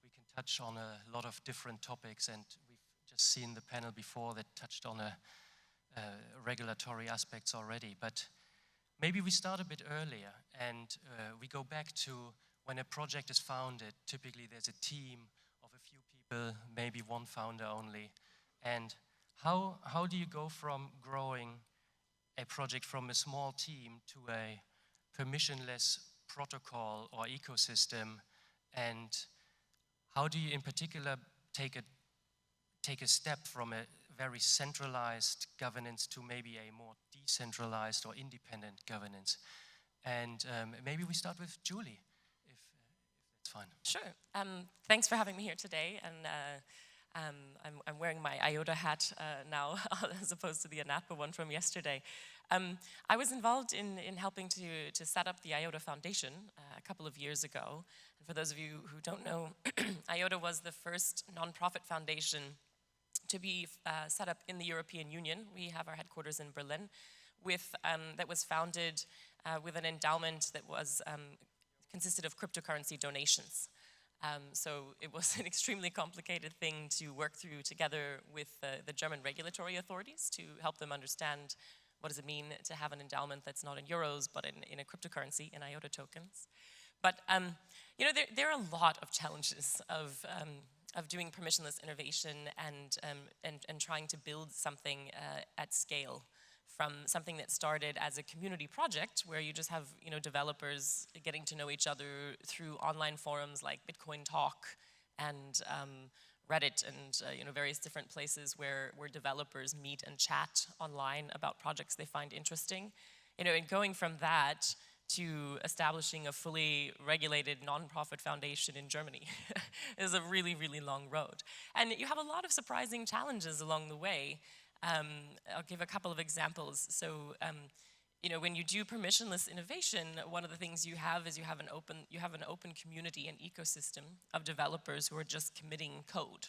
we can touch on a lot of different topics, and we've just seen the panel before that touched on regulatory aspects already. But maybe we start a bit earlier, and we go back to when a project is founded. Typically, there's a team of a few people, maybe one founder only. And how do you go from growing a project from a small team to a permissionless protocol or ecosystem? And how do you in particular take a step from a very centralized governance to maybe a more decentralized or independent governance? And maybe we start with Julie, if that's fine. Sure. Thanks for having me here today. And I'm wearing my IOTA hat now, as opposed to the ANAPA one from yesterday. I was involved in helping to set up the IOTA Foundation a couple of years ago. And for those of you who don't know, IOTA was the first nonprofit foundation to be set up in the European Union. We have our headquarters in Berlin, that was founded with an endowment that was consisted of cryptocurrency donations. So it was an extremely complicated thing to work through together with the German regulatory authorities to help them understand what does it mean to have an endowment that's not in euros but in a cryptocurrency, in IOTA tokens. But you know, there are a lot of challenges of doing permissionless innovation and trying to build something at scale, from something that started as a community project where you just have, you know, developers getting to know each other through online forums like Bitcoin Talk and Reddit and you know, various different places where developers meet and chat online about projects they find interesting. You know, and going from that to establishing a fully regulated nonprofit foundation in Germany is a really, really long road. And you have a lot of surprising challenges along the way. I'll give a couple of examples. So when you do permissionless innovation, one of the things you have is you have an open community and ecosystem of developers who are just committing code,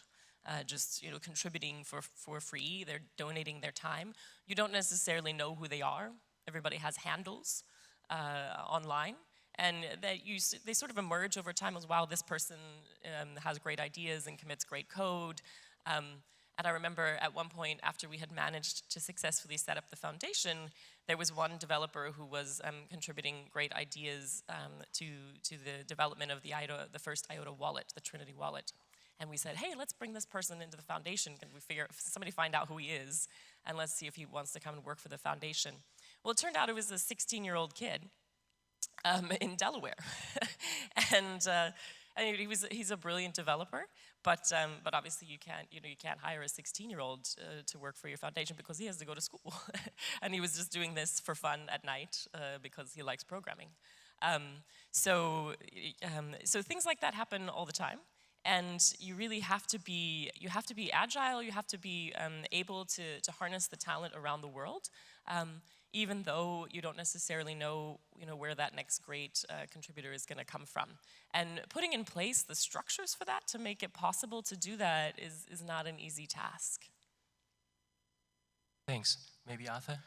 just contributing for free. They're donating their time. You don't necessarily know who they are. Everybody has handles online, and they sort of emerge over time as, wow, this person has great ideas and commits great code. And I remember at one point, after we had managed to successfully set up the foundation, there was one developer who was contributing great ideas to the development of the first IOTA wallet, the Trinity wallet. And we said, hey, let's bring this person into the foundation. Can we somebody find out who he is, and let's see if he wants to come and work for the foundation. Well, it turned out it was a 16-year-old kid in Delaware. and he's a brilliant developer, but obviously you can't hire a 16-year-old to work for your foundation because he has to go to school. And he was just doing this for fun at night because he likes programming. So things like that happen all the time. And you really have to be agile. You have to be able to harness the talent around the world, even though you don't necessarily know where that next great contributor is going to come from. And putting in place the structures for that to make it possible to do that is not an easy task. Thanks. Maybe Arthur?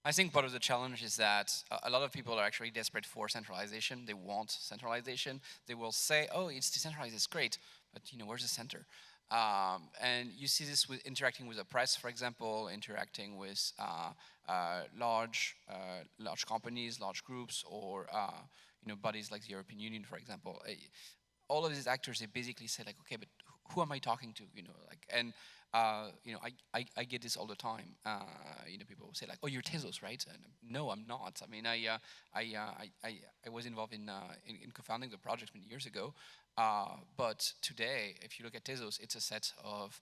I think part of the challenge is that a lot of people are actually desperate for centralization. They want centralization. They will say, oh, it's decentralized, it's great, but where's the center? And you see this with interacting with the press, for example, interacting with large companies, large groups, or bodies like the European Union, for example. All of these actors, they basically say like, okay, but who am I talking to? I get this all the time. People say like, "Oh, you're Tezos, right?" And no, I'm not. I mean, I was involved in co-founding the project many years ago. But today, if you look at Tezos, it's a set of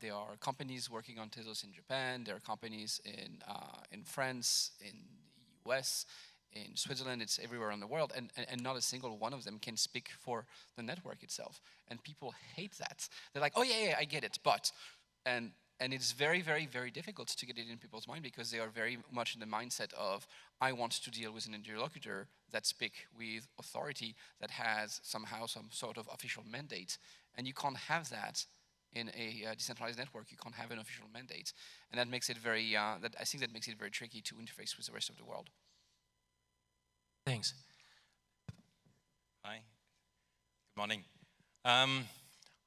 there are companies working on Tezos in Japan. There are companies in France, in the US, in Switzerland. It's everywhere in the world, and not a single one of them can speak for the network itself. And people hate that. They're like, "Oh yeah, I get it," but and it's very, very, very difficult to get it in people's mind because they are very much in the mindset of, I want to deal with an interlocutor that speaks with authority that has somehow some sort of official mandate. And you can't have that in a decentralized network. You can't have an official mandate. And that makes it very, I think that makes it very tricky to interface with the rest of the world. Thanks. Hi, good morning.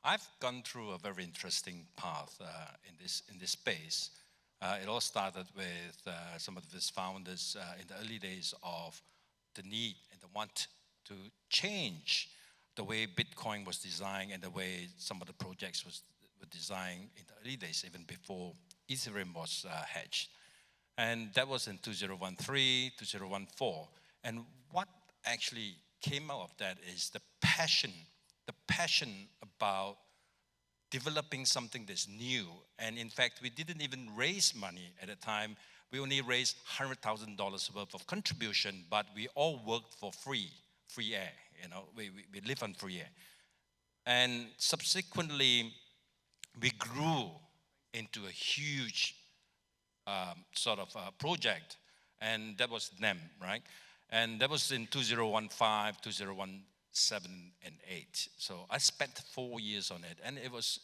I've gone through a very interesting path in this space. It all started with some of these founders in the early days of the need and the want to change the way Bitcoin was designed and the way some of the projects were designed in the early days, even before Ethereum was hatched. And that was in 2013, 2014. And what actually came out of that is the passion about developing something that's new. And in fact, we didn't even raise money at the time. We only raised $100,000 worth of contribution, but we all worked for free air. We live on free air. And subsequently, we grew into a huge sort of project, and that was NEM, right? And that was in 2015, 2017, and 8. So I spent 4 years on it, and it was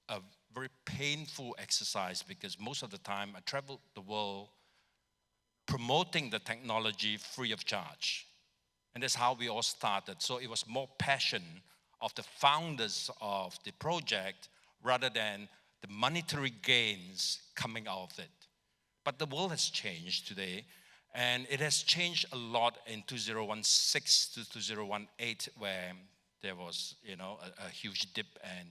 a very painful exercise because most of the time I traveled the world promoting the technology free of charge. And that's how we all started. So it was more passion of the founders of the project rather than the monetary gains coming out of it. But the world has changed today. And it has changed a lot in 2016 to 2018, where there was, a huge dip and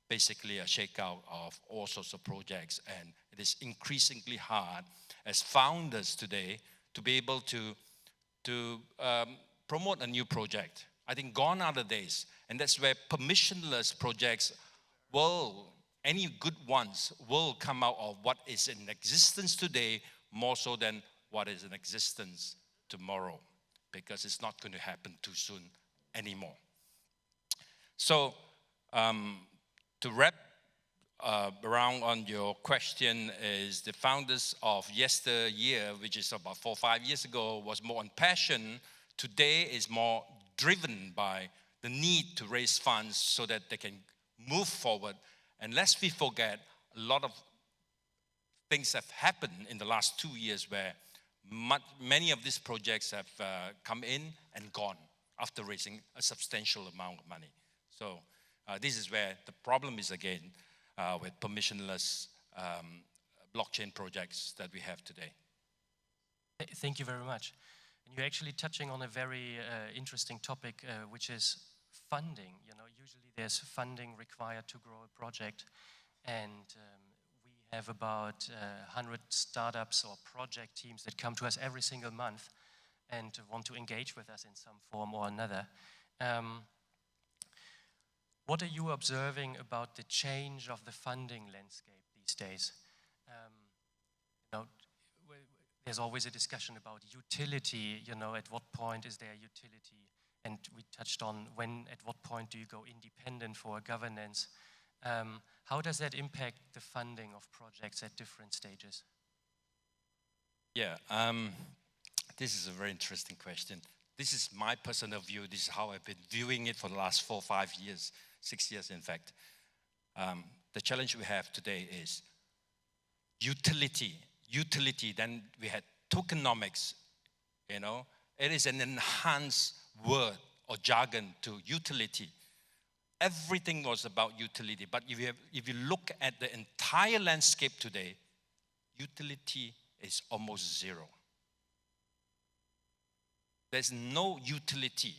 basically a shakeout of all sorts of projects. And it is increasingly hard as founders today to be able to promote a new project. I think gone are the days. And that's where permissionless projects any good ones will come out of what is in existence today more so than what is in existence tomorrow, because it's not going to happen too soon anymore. So to wrap around on your question is the founders of yesteryear, which is about 4 or 5 years ago, was more on passion. Today is more driven by the need to raise funds so that they can move forward. And lest we forget, a lot of things have happened in the last 2 years where many of these projects have come in and gone after raising a substantial amount of money. So this is where the problem is again with permissionless blockchain projects that we have today. Thank you very much. And you're actually touching on a very interesting topic, which is funding. You know, usually there's funding required to grow a project, and we have about 100 startups or project teams that come to us every single month and want to engage with us in some form or another. What are you observing about the change of the funding landscape these days? You know, there's always a discussion about utility, you know, at what point is there utility? And we touched on at what point do you go independent for governance? How does that impact the funding of projects at different stages? Yeah, this is a very interesting question. This is my personal view. This is how I've been viewing it for the last 4 or 5 years, 6 years in fact. The challenge we have today is utility. Utility, then we had tokenomics, you know. It is an enhanced word or jargon to utility. Everything was about utility, but if you look at the entire landscape today, utility is almost zero. There's no utility.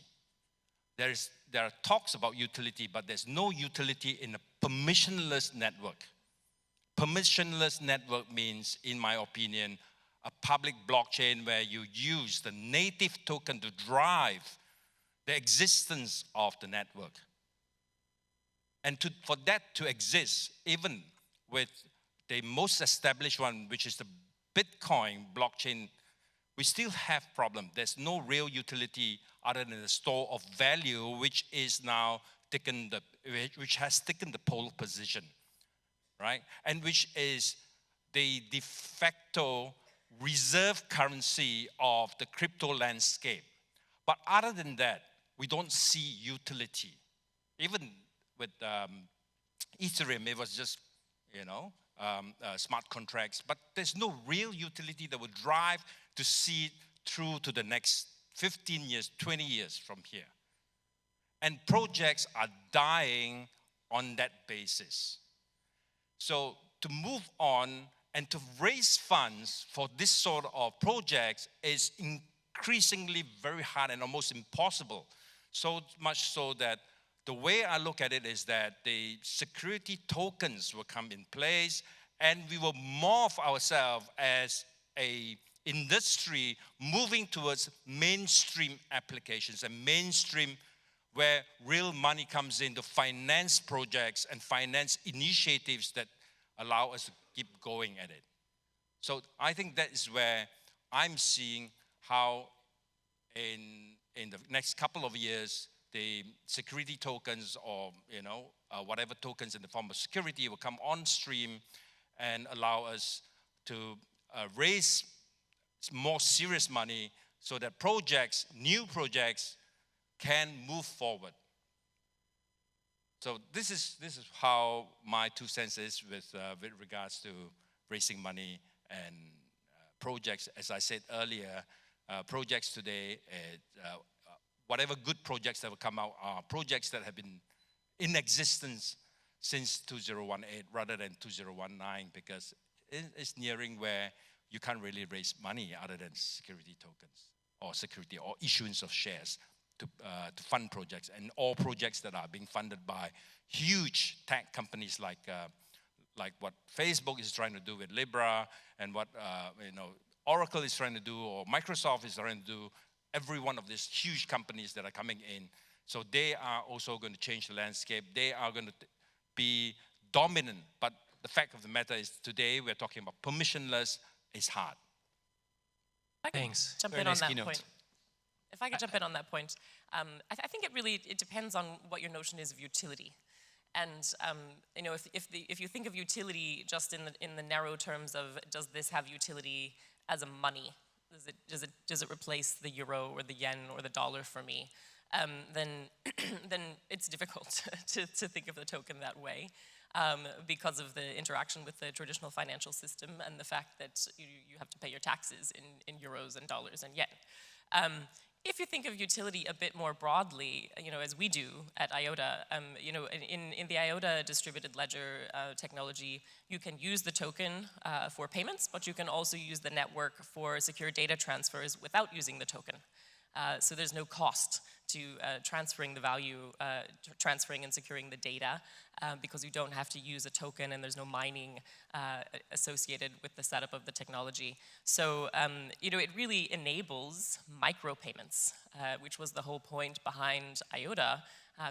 There are talks about utility, but there's no utility in a permissionless network. Permissionless network means, in my opinion, a public blockchain where you use the native token to drive the existence of the network. And for that to exist, even with the most established one, which is the Bitcoin blockchain, we still have problem. There's no real utility other than the store of value, which is now which has taken the pole position, right? And which is the de facto reserve currency of the crypto landscape. But other than that, we don't see utility. Even with Ethereum, it was just, you know, smart contracts, but there's no real utility that would drive to see it through to the next 15 years, 20 years from here. And projects are dying on that basis. So to move on and to raise funds for this sort of projects is increasingly very hard and almost impossible. So much so that the way I look at it is that the security tokens will come in place, and we will morph ourselves as an industry moving towards mainstream applications and mainstream where real money comes in to finance projects and finance initiatives that allow us to keep going at it. So I think that is where I'm seeing how in the next couple of years, the security tokens or, you know, whatever tokens in the form of security will come on stream and allow us to raise more serious money so that projects, new projects, can move forward. So this is how my 2 cents is with regards to raising money and projects. As I said earlier, projects today, whatever good projects that will come out are projects that have been in existence since 2018 rather than 2019, because it's nearing where you can't really raise money other than security tokens or security or issuance of shares to fund projects. And all projects that are being funded by huge tech companies like what Facebook is trying to do with Libra, and what you know, Oracle is trying to do, or Microsoft is trying to do. Every one of these huge companies that are coming in. So they are also going to change the landscape. They are going to be dominant. But the fact of the matter is today we're talking about permissionless is hard. Thanks. Jump in on that point. If I could jump in on that point, I think it depends on what your notion is of utility. And you know, if you think of utility just in the narrow terms of does this have utility as a money? Does it replace the euro or the yen or the dollar for me? Then it's difficult to think of the token that way because of the interaction with the traditional financial system and the fact that you have to pay your taxes in euros and dollars and yen. If you think of utility a bit more broadly, you know, as we do at IOTA, you know, in the IOTA distributed ledger technology, you can use the token for payments, but you can also use the network for secure data transfers without using the token. So there's no cost to transferring the value, transferring and securing the data because you don't have to use a token and there's no mining associated with the setup of the technology. So, you know, it really enables micropayments, which was the whole point behind IOTA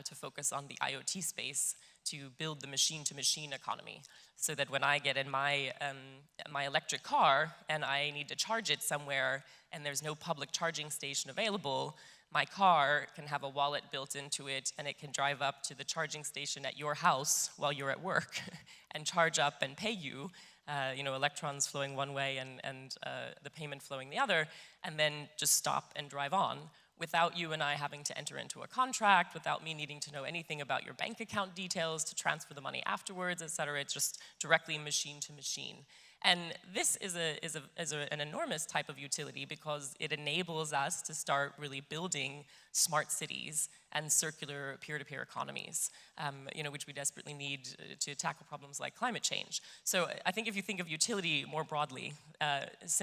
to focus on the IoT space to build the machine-to-machine economy, so that when I get in my electric car and I need to charge it somewhere and there's no public charging station available, my car can have a wallet built into it and it can drive up to the charging station at your house while you're at work and charge up and pay you, you know, electrons flowing one way and the payment flowing the other, and then just stop and drive on, without you and I having to enter into a contract, without me needing to know anything about your bank account details to transfer the money afterwards, et cetera. It's just directly machine to machine. And this is an enormous type of utility because it enables us to start really building smart cities and circular peer-to-peer economies, you know, which we desperately need to tackle problems like climate change. So I think if you think of utility more broadly, as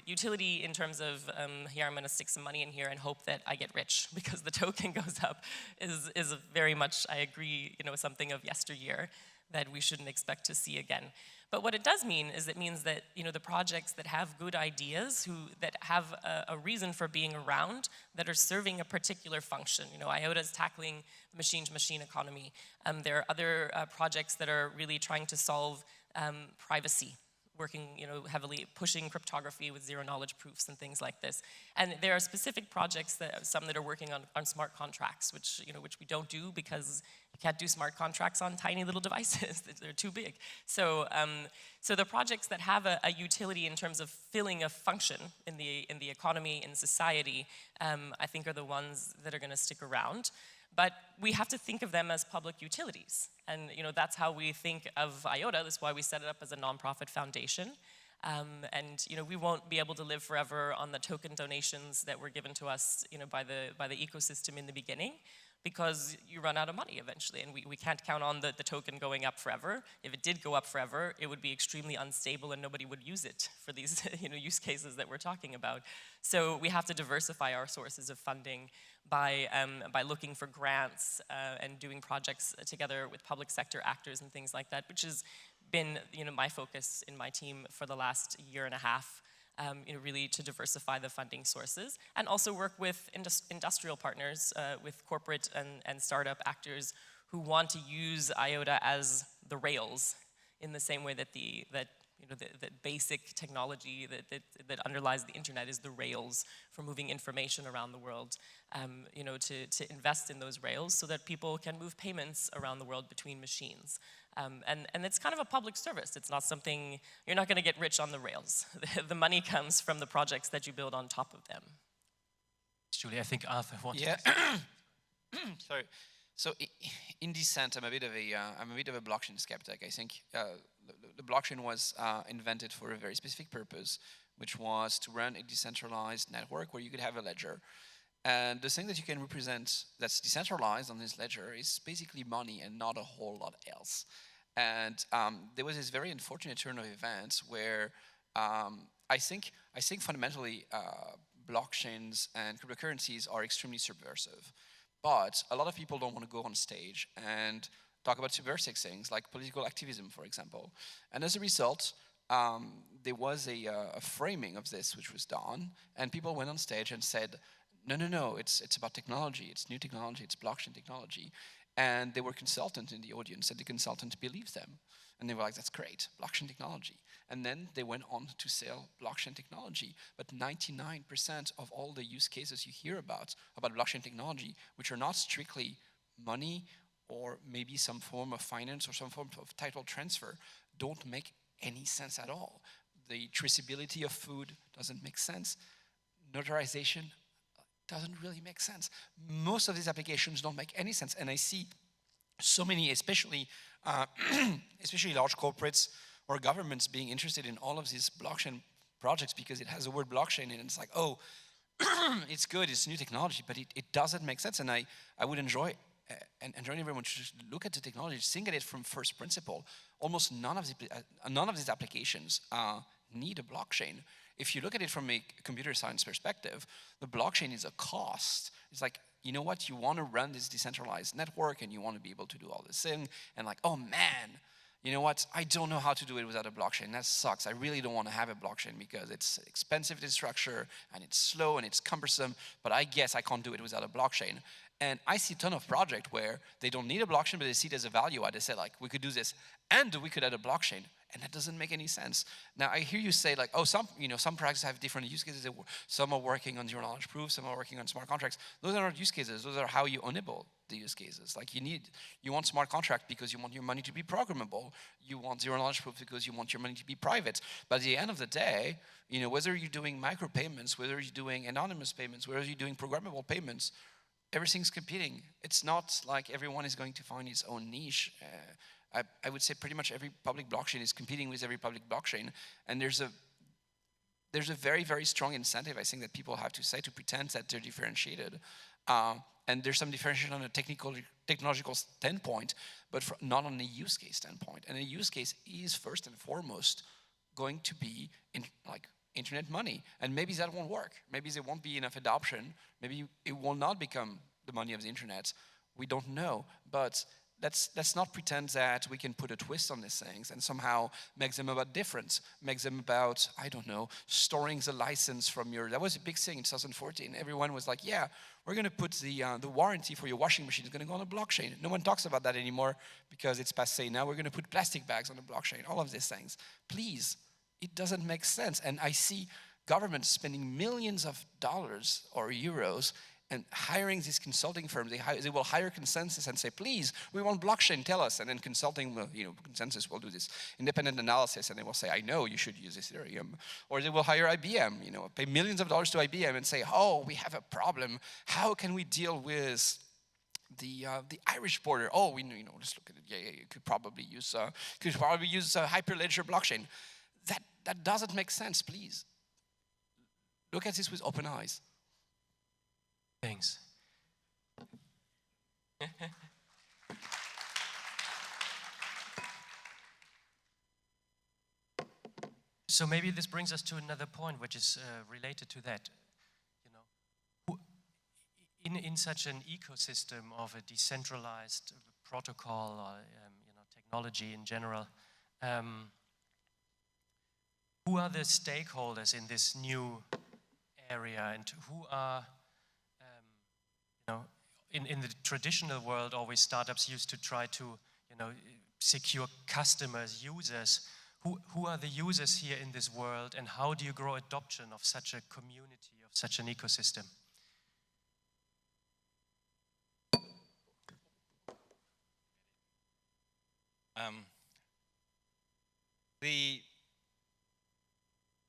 utility in terms of, here I'm gonna stick some money in here and hope that I get rich because the token goes up is very much, I agree, you know, something of yesteryear that we shouldn't expect to see again. But what it does mean is it means that, you know, the projects that have good ideas, that have a reason for being around, that are serving a particular function. You know, IOTA is tackling the machine-to-machine economy. There are other projects that are really trying to solve privacy, working, you know, heavily pushing cryptography with zero-knowledge proofs and things like this. And there are specific projects some that are working on smart contracts, which we don't do because you can't do smart contracts on tiny little devices. They're too big. So, so the projects that have a utility in terms of filling a function in the economy, in society, I think are the ones that are going to stick around. But we have to think of them as public utilities. And you know, that's how we think of IOTA. That's why we set it up as a nonprofit foundation. And you know, we won't be able to live forever on the token donations that were given to us, you know, by the ecosystem in the beginning, because you run out of money eventually, and we can't count on the token going up forever. If it did go up forever, it would be extremely unstable and nobody would use it for these you know, use cases that we're talking about. So we have to diversify our sources of funding by looking for grants and doing projects together with public sector actors and things like that, which has been, you know, my focus in my team for the last year and a half. You know, really to diversify the funding sources and also work with industrial partners, with corporate and startup actors who want to use IOTA as the rails in the same way that you know, the basic technology that underlies the internet is the rails for moving information around the world. You know, to invest in those rails so that people can move payments around the world between machines. And it's kind of a public service. It's not something, you're not going to get rich on the rails. The money comes from the projects that you build on top of them. Julie, I think Arthur wanted to... Sorry. So in this sense, I'm a bit of a blockchain skeptic. I think the blockchain was invented for a very specific purpose, which was to run a decentralized network where you could have a ledger. And the thing that you can represent that's decentralized on this ledger is basically money and not a whole lot else. And there was this very unfortunate turn of events where I think fundamentally blockchains and cryptocurrencies are extremely subversive. But a lot of people don't want to go on stage and talk about subversive things like political activism, for example. And as a result, there was a framing of this which was done, and people went on stage and said, no, it's about technology, it's new technology, it's blockchain technology. And there were consultants in the audience, and the consultant believed them. And they were like, that's great, blockchain technology. And then they went on to sell blockchain technology. But 99% of all the use cases you hear about blockchain technology, which are not strictly money or maybe some form of finance or some form of title transfer don't make any sense at all. The traceability of food doesn't make sense. Notarization doesn't really make sense. Most of these applications don't make any sense, and I see so many, especially large corporates or governments being interested in all of these blockchain projects because it has the word blockchain and it's like, oh, it's good, it's new technology, but it doesn't make sense. And I would enjoy everyone to just look at the technology, think at it from first principle. Almost none of these applications need a blockchain. If you look at it from a computer science perspective, the blockchain is a cost. It's like, you know what, you want to run this decentralized network and you want to be able to do all this thing, and like, oh man, you know what, I don't know how to do it without a blockchain. That sucks. I really don't want to have a blockchain because it's expensive in structure and it's slow and it's cumbersome, but I guess I can't do it without a blockchain. And I see a ton of projects where they don't need a blockchain, but they see it as a value add. They say like, we could do this and we could add a blockchain. And that doesn't make any sense. Now I hear you say like, oh, some projects have different use cases. Some are working on zero knowledge proof, some are working on smart contracts. Those are not use cases. Those are how you enable the use cases. Like you want smart contract because you want your money to be programmable. You want zero knowledge proof because you want your money to be private. But at the end of the day, whether you're doing micropayments, whether you're doing anonymous payments, whether you're doing programmable payments, everything's competing. It's not like everyone is going to find its own niche. I would say pretty much every public blockchain is competing with every public blockchain, and there's a very, very strong incentive, I think, that people have to say to pretend that they're differentiated. And there's some differentiation on a technological standpoint, but not on a use case standpoint. And a use case is first and foremost going to be internet money. And maybe that won't work. Maybe there won't be enough adoption. Maybe it will not become the money of the internet. We don't know, but let's not pretend that we can put a twist on these things and somehow make them about difference, make them about, I don't know, storing the license from that was a big thing in 2014. Everyone was like, yeah, we're going to put the warranty for your washing machine is going to go on a blockchain. No one talks about that anymore because it's passé. Now we're going to put plastic bags on a blockchain, all of these things. Please, it doesn't make sense. And I see governments spending millions of dollars or euros and hiring these consulting firms. They will hire Consensus and say, please, we want blockchain, tell us. And then Consensus will do this independent analysis and they will say, I know you should use this Ethereum. Or they will hire IBM, pay millions of dollars to IBM and say, oh, we have a problem. How can we deal with the Irish border? Oh, let's look at it. Yeah, you could probably use Hyperledger blockchain. That doesn't make sense, please. Look at this with open eyes. Thanks. So maybe this brings us to another point, which is related to that. In such an ecosystem of a decentralized protocol or technology in general, who are the stakeholders in this new area, and who are in the traditional world, always startups used to try to, secure customers, users. Who are the users here in this world, and how do you grow adoption of such a community, of such an ecosystem?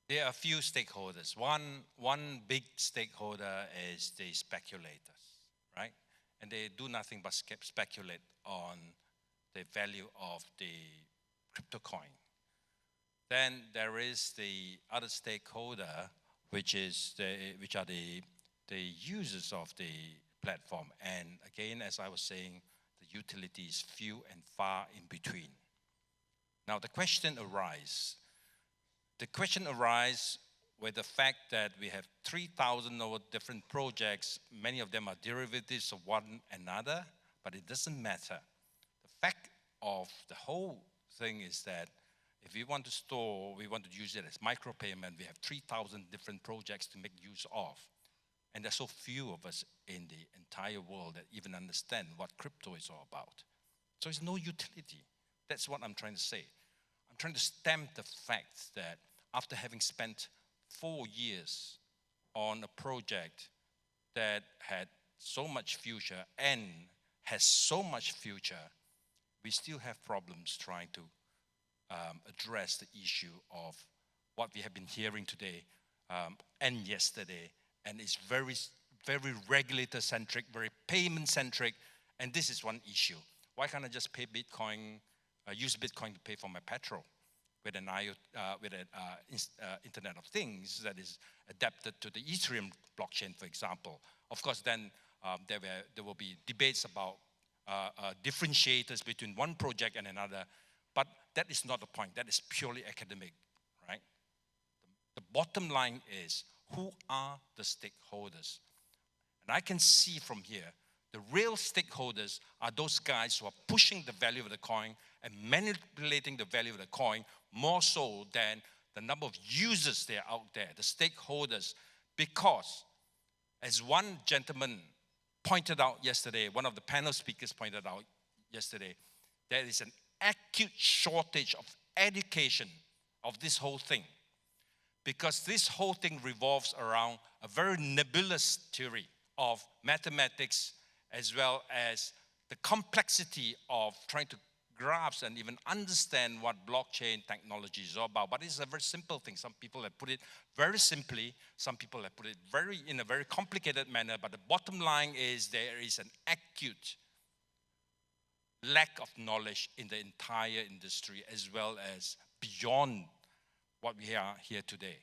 There are a few stakeholders. One big stakeholder is the speculators, right? And they do nothing but speculate on the value of the crypto coin. Then there is the other stakeholder, which are the users of the platform. And again, as I was saying, the utility is few and far in between. Now the question arises. With the fact that we have 3,000 over different projects, many of them are derivatives of one another, but it doesn't matter. The fact of the whole thing is that if we want to store, we want to use it as micropayment, we have 3,000 different projects to make use of. And there's so few of us in the entire world that even understand what crypto is all about. So it's no utility. That's what I'm trying to say. I'm trying to stamp the fact that after having spent 4 years on a project that had so much future and has so much future, we still have problems trying to address the issue of what we have been hearing today and yesterday. And it's very, very regulator-centric, very payment-centric, and this is one issue. Why can't I just pay Bitcoin, use Bitcoin to pay for my petrol with an Internet of Things that is adapted to the Ethereum blockchain, for example? Of course, then there will be debates about differentiators between one project and another, but that is not the point. That is purely academic, right? The bottom line is, who are the stakeholders? And I can see from here, the real stakeholders are those guys who are pushing the value of the coin and manipulating the value of the coin more so than the number of users that are out there, the stakeholders. Because, as one gentleman pointed out yesterday, one of the panel speakers pointed out yesterday, there is an acute shortage of education of this whole thing. Because this whole thing revolves around a very nebulous theory of mathematics, as well as the complexity of trying to grasp and even understand what blockchain technology is all about. But it's a very simple thing. Some people have put it very simply. Some people have put it in a very complicated manner. But the bottom line is there is an acute lack of knowledge in the entire industry, as well as beyond what we are here today,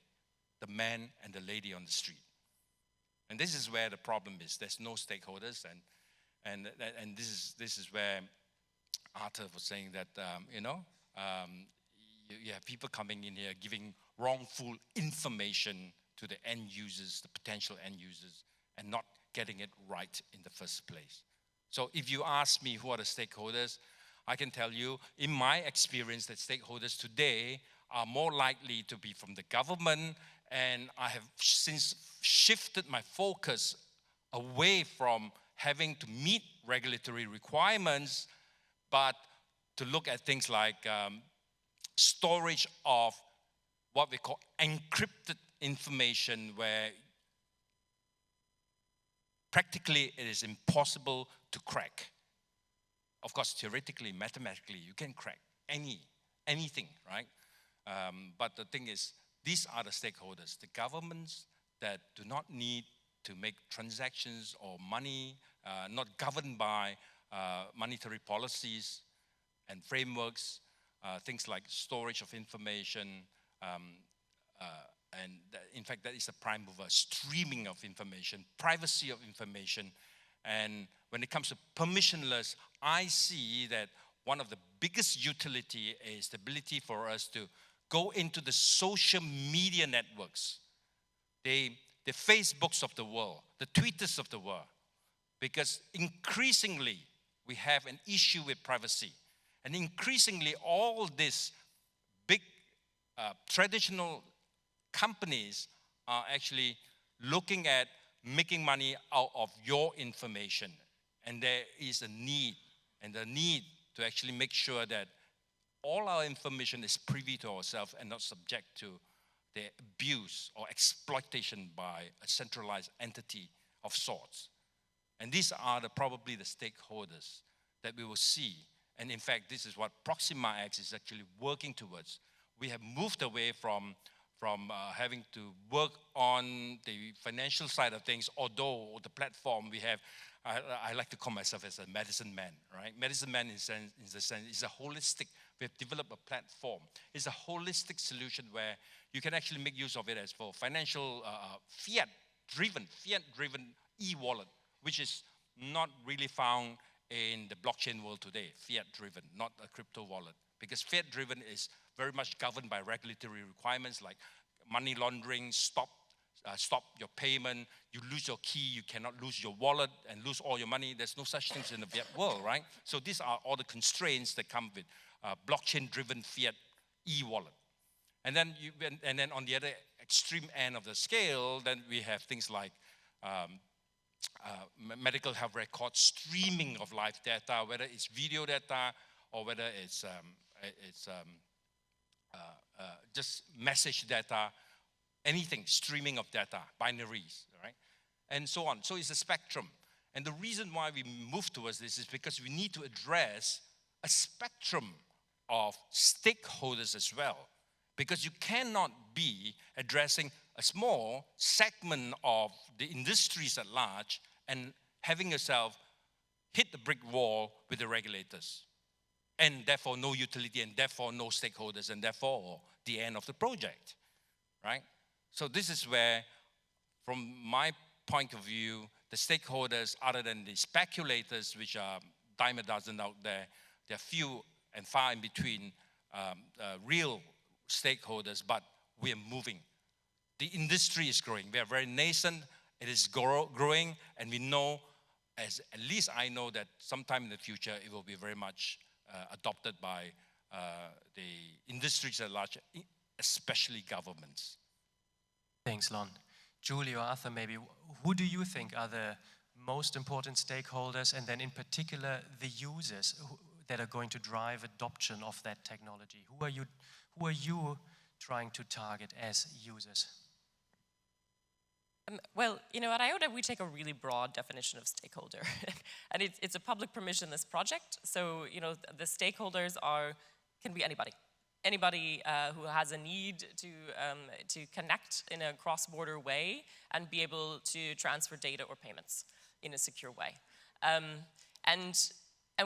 the man and the lady on the street. And this is where the problem is. There's no stakeholders, and this is where Arthur was saying that you have people coming in here giving wrongful information to the end users, the potential end users, and not getting it right in the first place. So if you ask me who are the stakeholders, I can tell you, in my experience, that stakeholders today are more likely to be from the government, and I have since shifted my focus away from having to meet regulatory requirements, but to look at things like storage of what we call encrypted information, where practically it is impossible to crack. Of course, theoretically, mathematically, you can crack anything, right? But the thing is, these are the stakeholders, the governments that do not need to make transactions or money, not governed by monetary policies and frameworks, things like storage of information, and in fact, that is a prime mover, streaming of information, privacy of information. And when it comes to permissionless, I see that one of the biggest utility is the ability for us to go into the social media networks, the Facebooks of the world, the Twitters of the world, because increasingly we have an issue with privacy. And increasingly all these big traditional companies are actually looking at making money out of your information. And there is a need, and the need to actually make sure that all our information is privy to ourselves and not subject to the abuse or exploitation by a centralized entity of sorts. And these are probably the stakeholders that we will see. And in fact, this is what Proxima X is actually working towards. We have moved away from having to work on the financial side of things, although the platform we have, I like to call myself as a medicine man, right? Medicine man is a holistic, we have developed a platform. It's a holistic solution where you can actually make use of it as for financial fiat-driven e-wallet, which is not really found in the blockchain world today, fiat-driven, not a crypto wallet. Because fiat-driven is very much governed by regulatory requirements like money laundering, stop your payment, you lose your key, you cannot lose your wallet and lose all your money. There's no such things in the fiat world, right? So these are all the constraints that come with blockchain-driven fiat e-wallet. And then on the other extreme end of the scale, then we have things like medical health records, streaming of live data, whether it's video data or whether it's just message data, anything, streaming of data, binaries, right? And so on. So it's a spectrum. And the reason why we move towards this is because we need to address a spectrum of stakeholders as well. Because you cannot be addressing a small segment of the industries at large and having yourself hit the brick wall with the regulators. And therefore no utility, and therefore no stakeholders, and therefore the end of the project, right? So this is where, from my point of view, the stakeholders, other than the speculators, which are dime a dozen out there, there are few and far in between real stakeholders, but we are moving. The industry is growing. We are very nascent. It is growing, and we know, at least I know, that sometime in the future it will be very much adopted by the industries at large, especially governments. Thanks, Lon. Julie or Arthur, maybe, who do you think are the most important stakeholders, and then in particular the users that are going to drive adoption of that technology? Who are you trying to target as users? Well, you know, at IOTA we take a really broad definition of stakeholder. And it's a public permissionless project, so you know, the stakeholders can be anybody. Anybody who has a need to connect in a cross-border way and be able to transfer data or payments in a secure way. And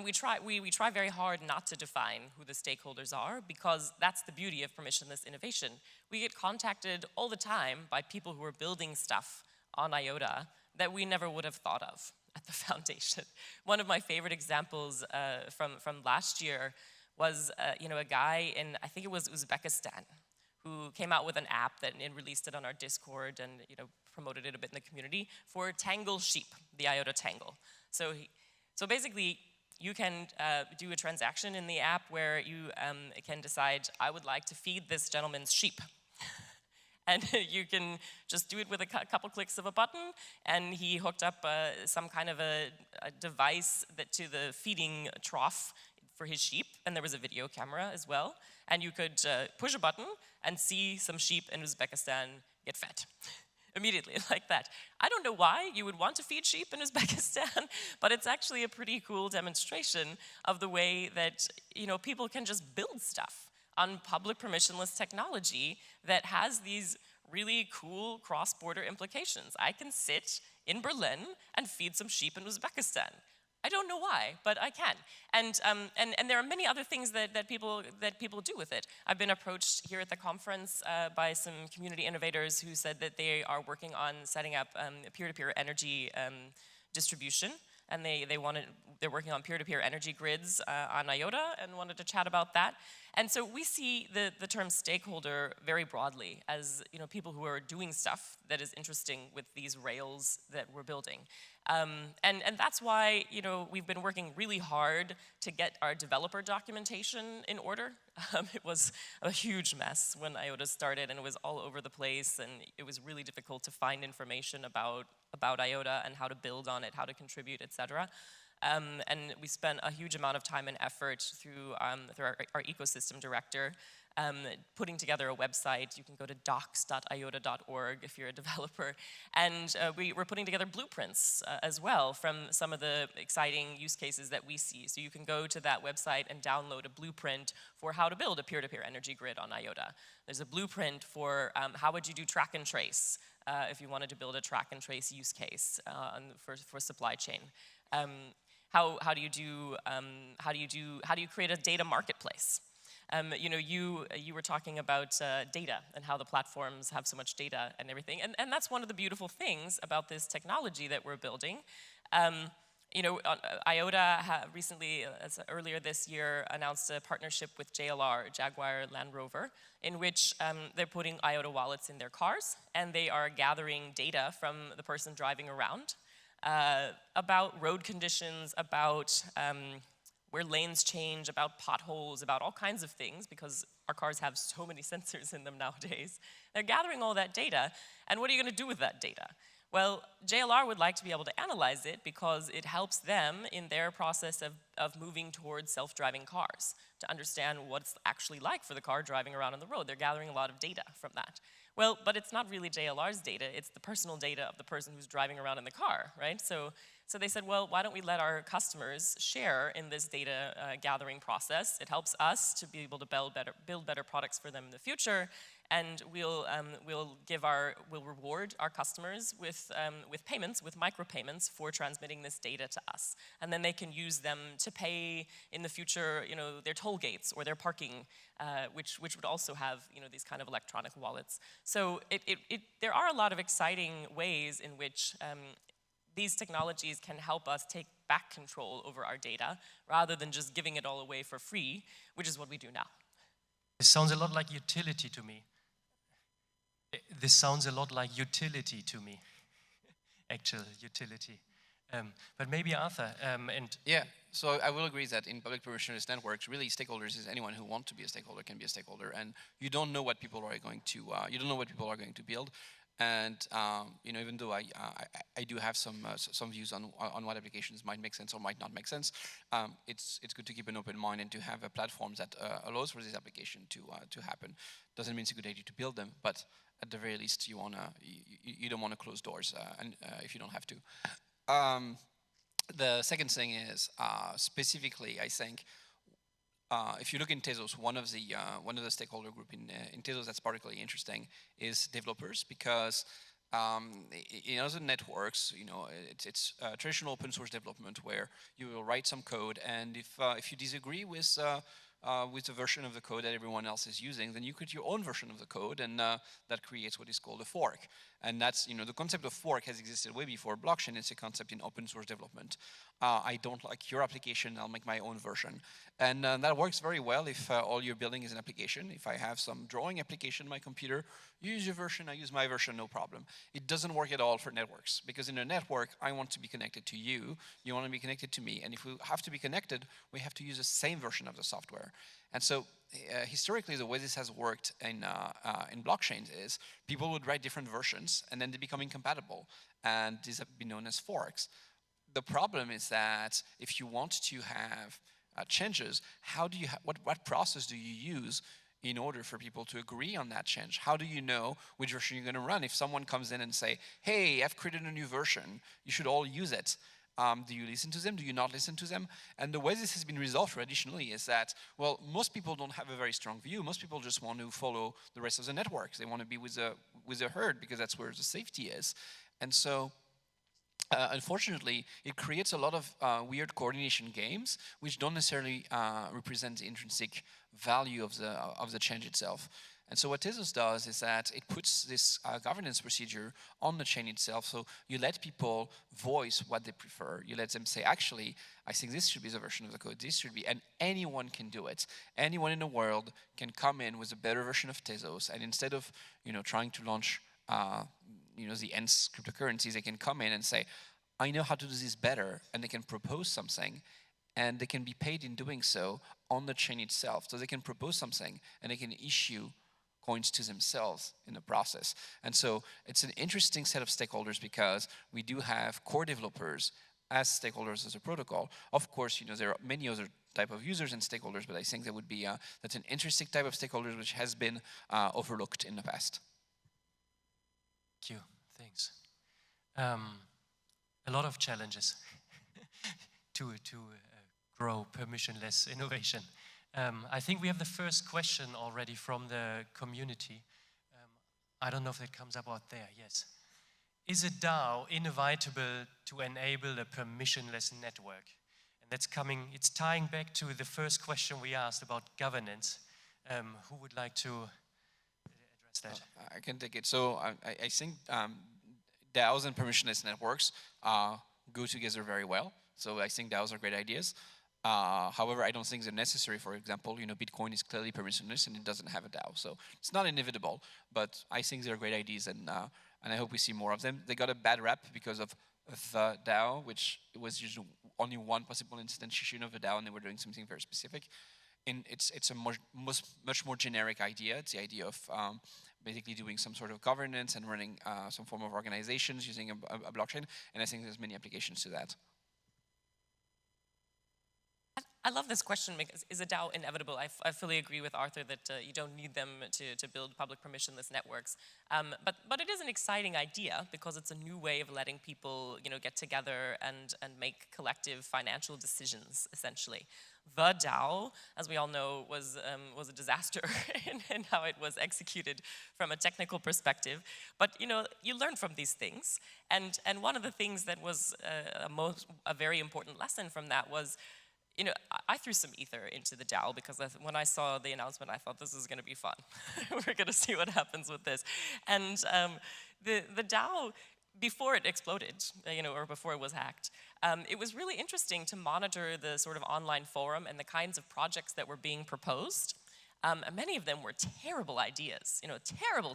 we try very hard not to define who the stakeholders are, because that's the beauty of permissionless innovation. We get contacted all the time by people who are building stuff on IOTA that we never would have thought of at the foundation. One of my favorite examples from last year was you know, a guy in, I think it was Uzbekistan, who came out with an app and released it on our Discord and you know, promoted it a bit in the community for Tangle sheep, the IOTA Tangle. So basically, you can do a transaction in the app where you can decide, I would like to feed this gentleman's sheep. And you can just do it with a couple clicks of a button, and he hooked up some kind of a device to the feeding trough for his sheep, and there was a video camera as well, and you could push a button and see some sheep in Uzbekistan get fed. Immediately, like that. I don't know why you would want to feed sheep in Uzbekistan, but it's actually a pretty cool demonstration of the way that, you know, people can just build stuff on public permissionless technology that has these really cool cross-border implications. I can sit in Berlin and feed some sheep in Uzbekistan. I don't know why, but I can. And there are many other things that people do with it. I've been approached here at the conference by some community innovators who said that they are working on setting up peer-to-peer energy distribution, and they're working on peer-to-peer energy grids on IOTA and wanted to chat about that. And so we see the term stakeholder very broadly as, you know, people who are doing stuff that is interesting with these rails that we're building. And that's why, you know, we've been working really hard to get our developer documentation in order. It was a huge mess when IOTA started, and it was all over the place, and it was really difficult to find information about IOTA and how to build on it, how to contribute, etc. And we spent a huge amount of time and effort through our ecosystem director, putting together a website. You can go to docs.iota.org if you're a developer. And we're putting together blueprints as well from some of the exciting use cases that we see. So you can go to that website and download a blueprint for how to build a peer-to-peer energy grid on IOTA. There's a blueprint for how would you do track and trace if you wanted to build a track and trace use case for supply chain. How do you create a data marketplace? You know, you were talking about data and how the platforms have so much data and everything, and that's one of the beautiful things about this technology that we're building. You know, IOTA recently, earlier this year, announced a partnership with JLR, Jaguar Land Rover, in which they're putting IOTA wallets in their cars, and they are gathering data from the person driving around about road conditions, about where lanes change, about potholes, about all kinds of things, because our cars have so many sensors in them nowadays. They're gathering all that data, and what are you going to do with that data? Well, JLR would like to be able to analyze it because it helps them in their process of moving towards self-driving cars, to understand what it's actually like for the car driving around on the road. They're gathering a lot of data from that. Well, but it's not really JLR's data, it's the personal data of the person who's driving around in the car, right? So So they said, well, why don't we let our customers share in this data gathering process? It helps us to be able to build better products for them in the future, and we'll reward our customers with payments, with micropayments for transmitting this data to us. And then they can use them to pay in the future, their toll gates or their parking, which would also have, these kind of electronic wallets. So there are a lot of exciting ways in which these technologies can help us take back control over our data rather than just giving it all away for free, which is what we do now. This sounds a lot like utility to me. This sounds a lot like utility to me, actual utility. But maybe Arthur, and yeah, so I will agree that in public permissionless networks, really stakeholders is anyone who wants to be a stakeholder can be a stakeholder, and you don't know what people are going to build. And even though I do have some views on what applications might make sense or might not make sense, it's good to keep an open mind and to have a platform that allows for this application to happen. Doesn't mean it's a good idea to build them, but at the very least you don't want to close doors and if you don't have to. The second thing is specifically, I think. If you look in Tezos, one of the stakeholder group in Tezos that's particularly interesting is developers, because in other networks, it's traditional open source development where you will write some code, and if you disagree with the version of the code that everyone else is using, then you create your own version of the code, and that creates what is called a fork. And that's, the concept of fork has existed way before blockchain. It's a concept in open source development. I don't like your application, I'll make my own version. And that works very well if all you're building is an application. If I have some drawing application on my computer, you use your version, I use my version, no problem. It doesn't work at all for networks, because in a network, I want to be connected to you, you want to be connected to me, and if we have to be connected, we have to use the same version of the software. And so historically, the way this has worked in blockchains is people would write different versions and then they become incompatible, and these have been known as forks. The problem is that if you want to have changes, what process do you use in order for people to agree on that change? How do you know which version you're going to run? If someone comes in and say, hey, I've created a new version, you should all use it. Do you listen to them? Do you not listen to them? And the way this has been resolved traditionally is that, well, most people don't have a very strong view. Most people just want to follow the rest of the network. They want to be with the herd because that's where the safety is. And so, unfortunately, it creates a lot of weird coordination games which don't necessarily represent the intrinsic value of the change itself. And so what Tezos does is that it puts this governance procedure on the chain itself. So you let people voice what they prefer. You let them say, actually, I think this should be the version of the code. This should be, and anyone can do it. Anyone in the world can come in with a better version of Tezos. And instead of, trying to launch, the ENS cryptocurrencies, they can come in and say, I know how to do this better. And they can propose something. And they can be paid in doing so on the chain itself. So they can propose something and they can issue coins to themselves in the process. And so it's an interesting set of stakeholders because we do have core developers as stakeholders as a protocol. Of course, there are many other type of users and stakeholders, but I think that would be that's an interesting type of stakeholders which has been overlooked in the past. Thank you. Thanks. A lot of challenges to grow permissionless innovation. I think we have the first question already from the community. I don't know if it comes up out there. Yes. Is a DAO inevitable to enable a permissionless network? And it's tying back to the first question we asked about governance. Who would like to address that? I can take it. So I think DAOs and permissionless networks go together very well. So I think DAOs are great ideas. However, I don't think they're necessary. For example, Bitcoin is clearly permissionless and it doesn't have a DAO. So it's not inevitable, but I think they're great ideas and I hope we see more of them. They got a bad rap because of the DAO, which was usually only one possible instantiation of a DAO and they were doing something very specific. And it's a much more generic idea. It's the idea of basically doing some sort of governance and running some form of organizations using a blockchain. And I think there's many applications to that. I love this question because is a DAO inevitable? I fully agree with Arthur that you don't need them to build public permissionless networks. But it is an exciting idea because it's a new way of letting people get together and make collective financial decisions, essentially. The DAO, as we all know, was a disaster in how it was executed from a technical perspective. But you learn from these things. And one of the things that was a very important lesson from that was, I threw some ether into the DAO because when I saw the announcement, I thought this is going to be fun. We're going to see what happens with this. And the DAO, before it exploded, or before it was hacked, it was really interesting to monitor the sort of online forum and the kinds of projects that were being proposed. And many of them were terrible ideas,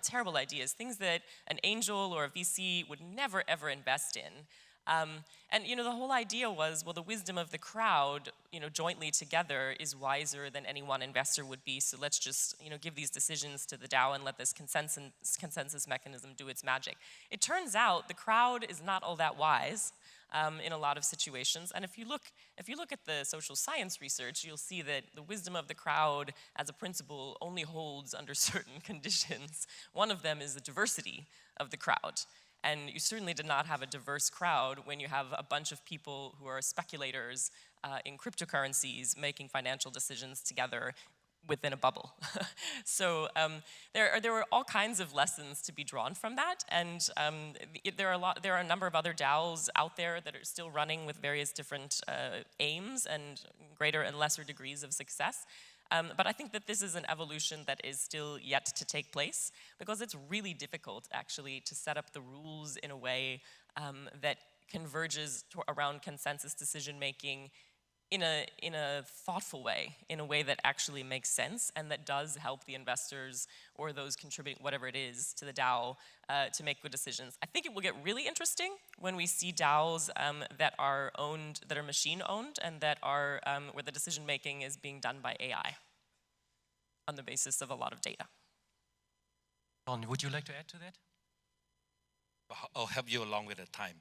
terrible ideas, things that an angel or a VC would never, ever invest in. And the whole idea was, well, the wisdom of the crowd, jointly together is wiser than any one investor would be. So let's just, give these decisions to the DAO and let this consensus mechanism do its magic. It turns out the crowd is not all that wise in a lot of situations. And if you look at the social science research, you'll see that the wisdom of the crowd as a principle only holds under certain conditions. One of them is the diversity of the crowd. And you certainly did not have a diverse crowd when you have a bunch of people who are speculators in cryptocurrencies making financial decisions together within a bubble. So there were all kinds of lessons to be drawn from that, and there are a number of other DAOs out there that are still running with various different aims and greater and lesser degrees of success. But I think that this is an evolution that is still yet to take place because it's really difficult, actually, to set up the rules in a way that converges around consensus decision-making in a thoughtful way, in a way that actually makes sense and that does help the investors or those contributing whatever it is to the DAO to make good decisions. I think it will get really interesting when we see DAOs that are machine-owned and that are where the decision-making is being done by AI on the basis of a lot of data. John, would you like to add to that? I'll help you along with the time.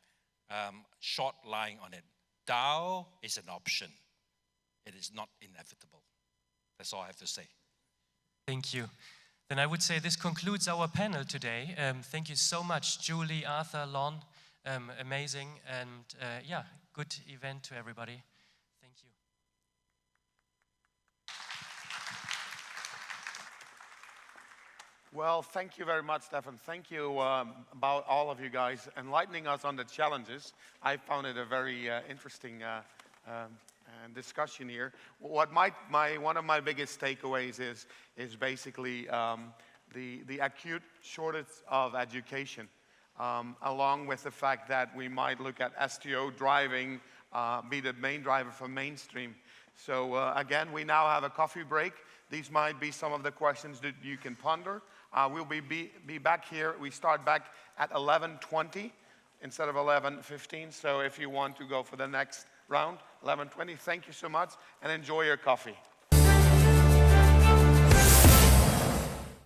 Short line on it. DAO is an option. It is not inevitable. That's all I have to say. Thank you. Then I would say this concludes our panel today. Thank you so much, Julie, Arthur, Lon. Amazing. And yeah, good event to everybody. Thank you. Well, thank you very much, Stefan. Thank you about all of you guys enlightening us on the challenges. I found it a very interesting discussion here. What one of my biggest takeaways is basically the acute shortage of education, along with the fact that we might look at STO driving be the main driver for mainstream. So again, we now have a coffee break. These might be some of the questions that you can ponder. We'll be back here. We start back at 11:20 instead of 11:15. So if you want to go for the next round, 11:20. Thank you so much and enjoy your coffee.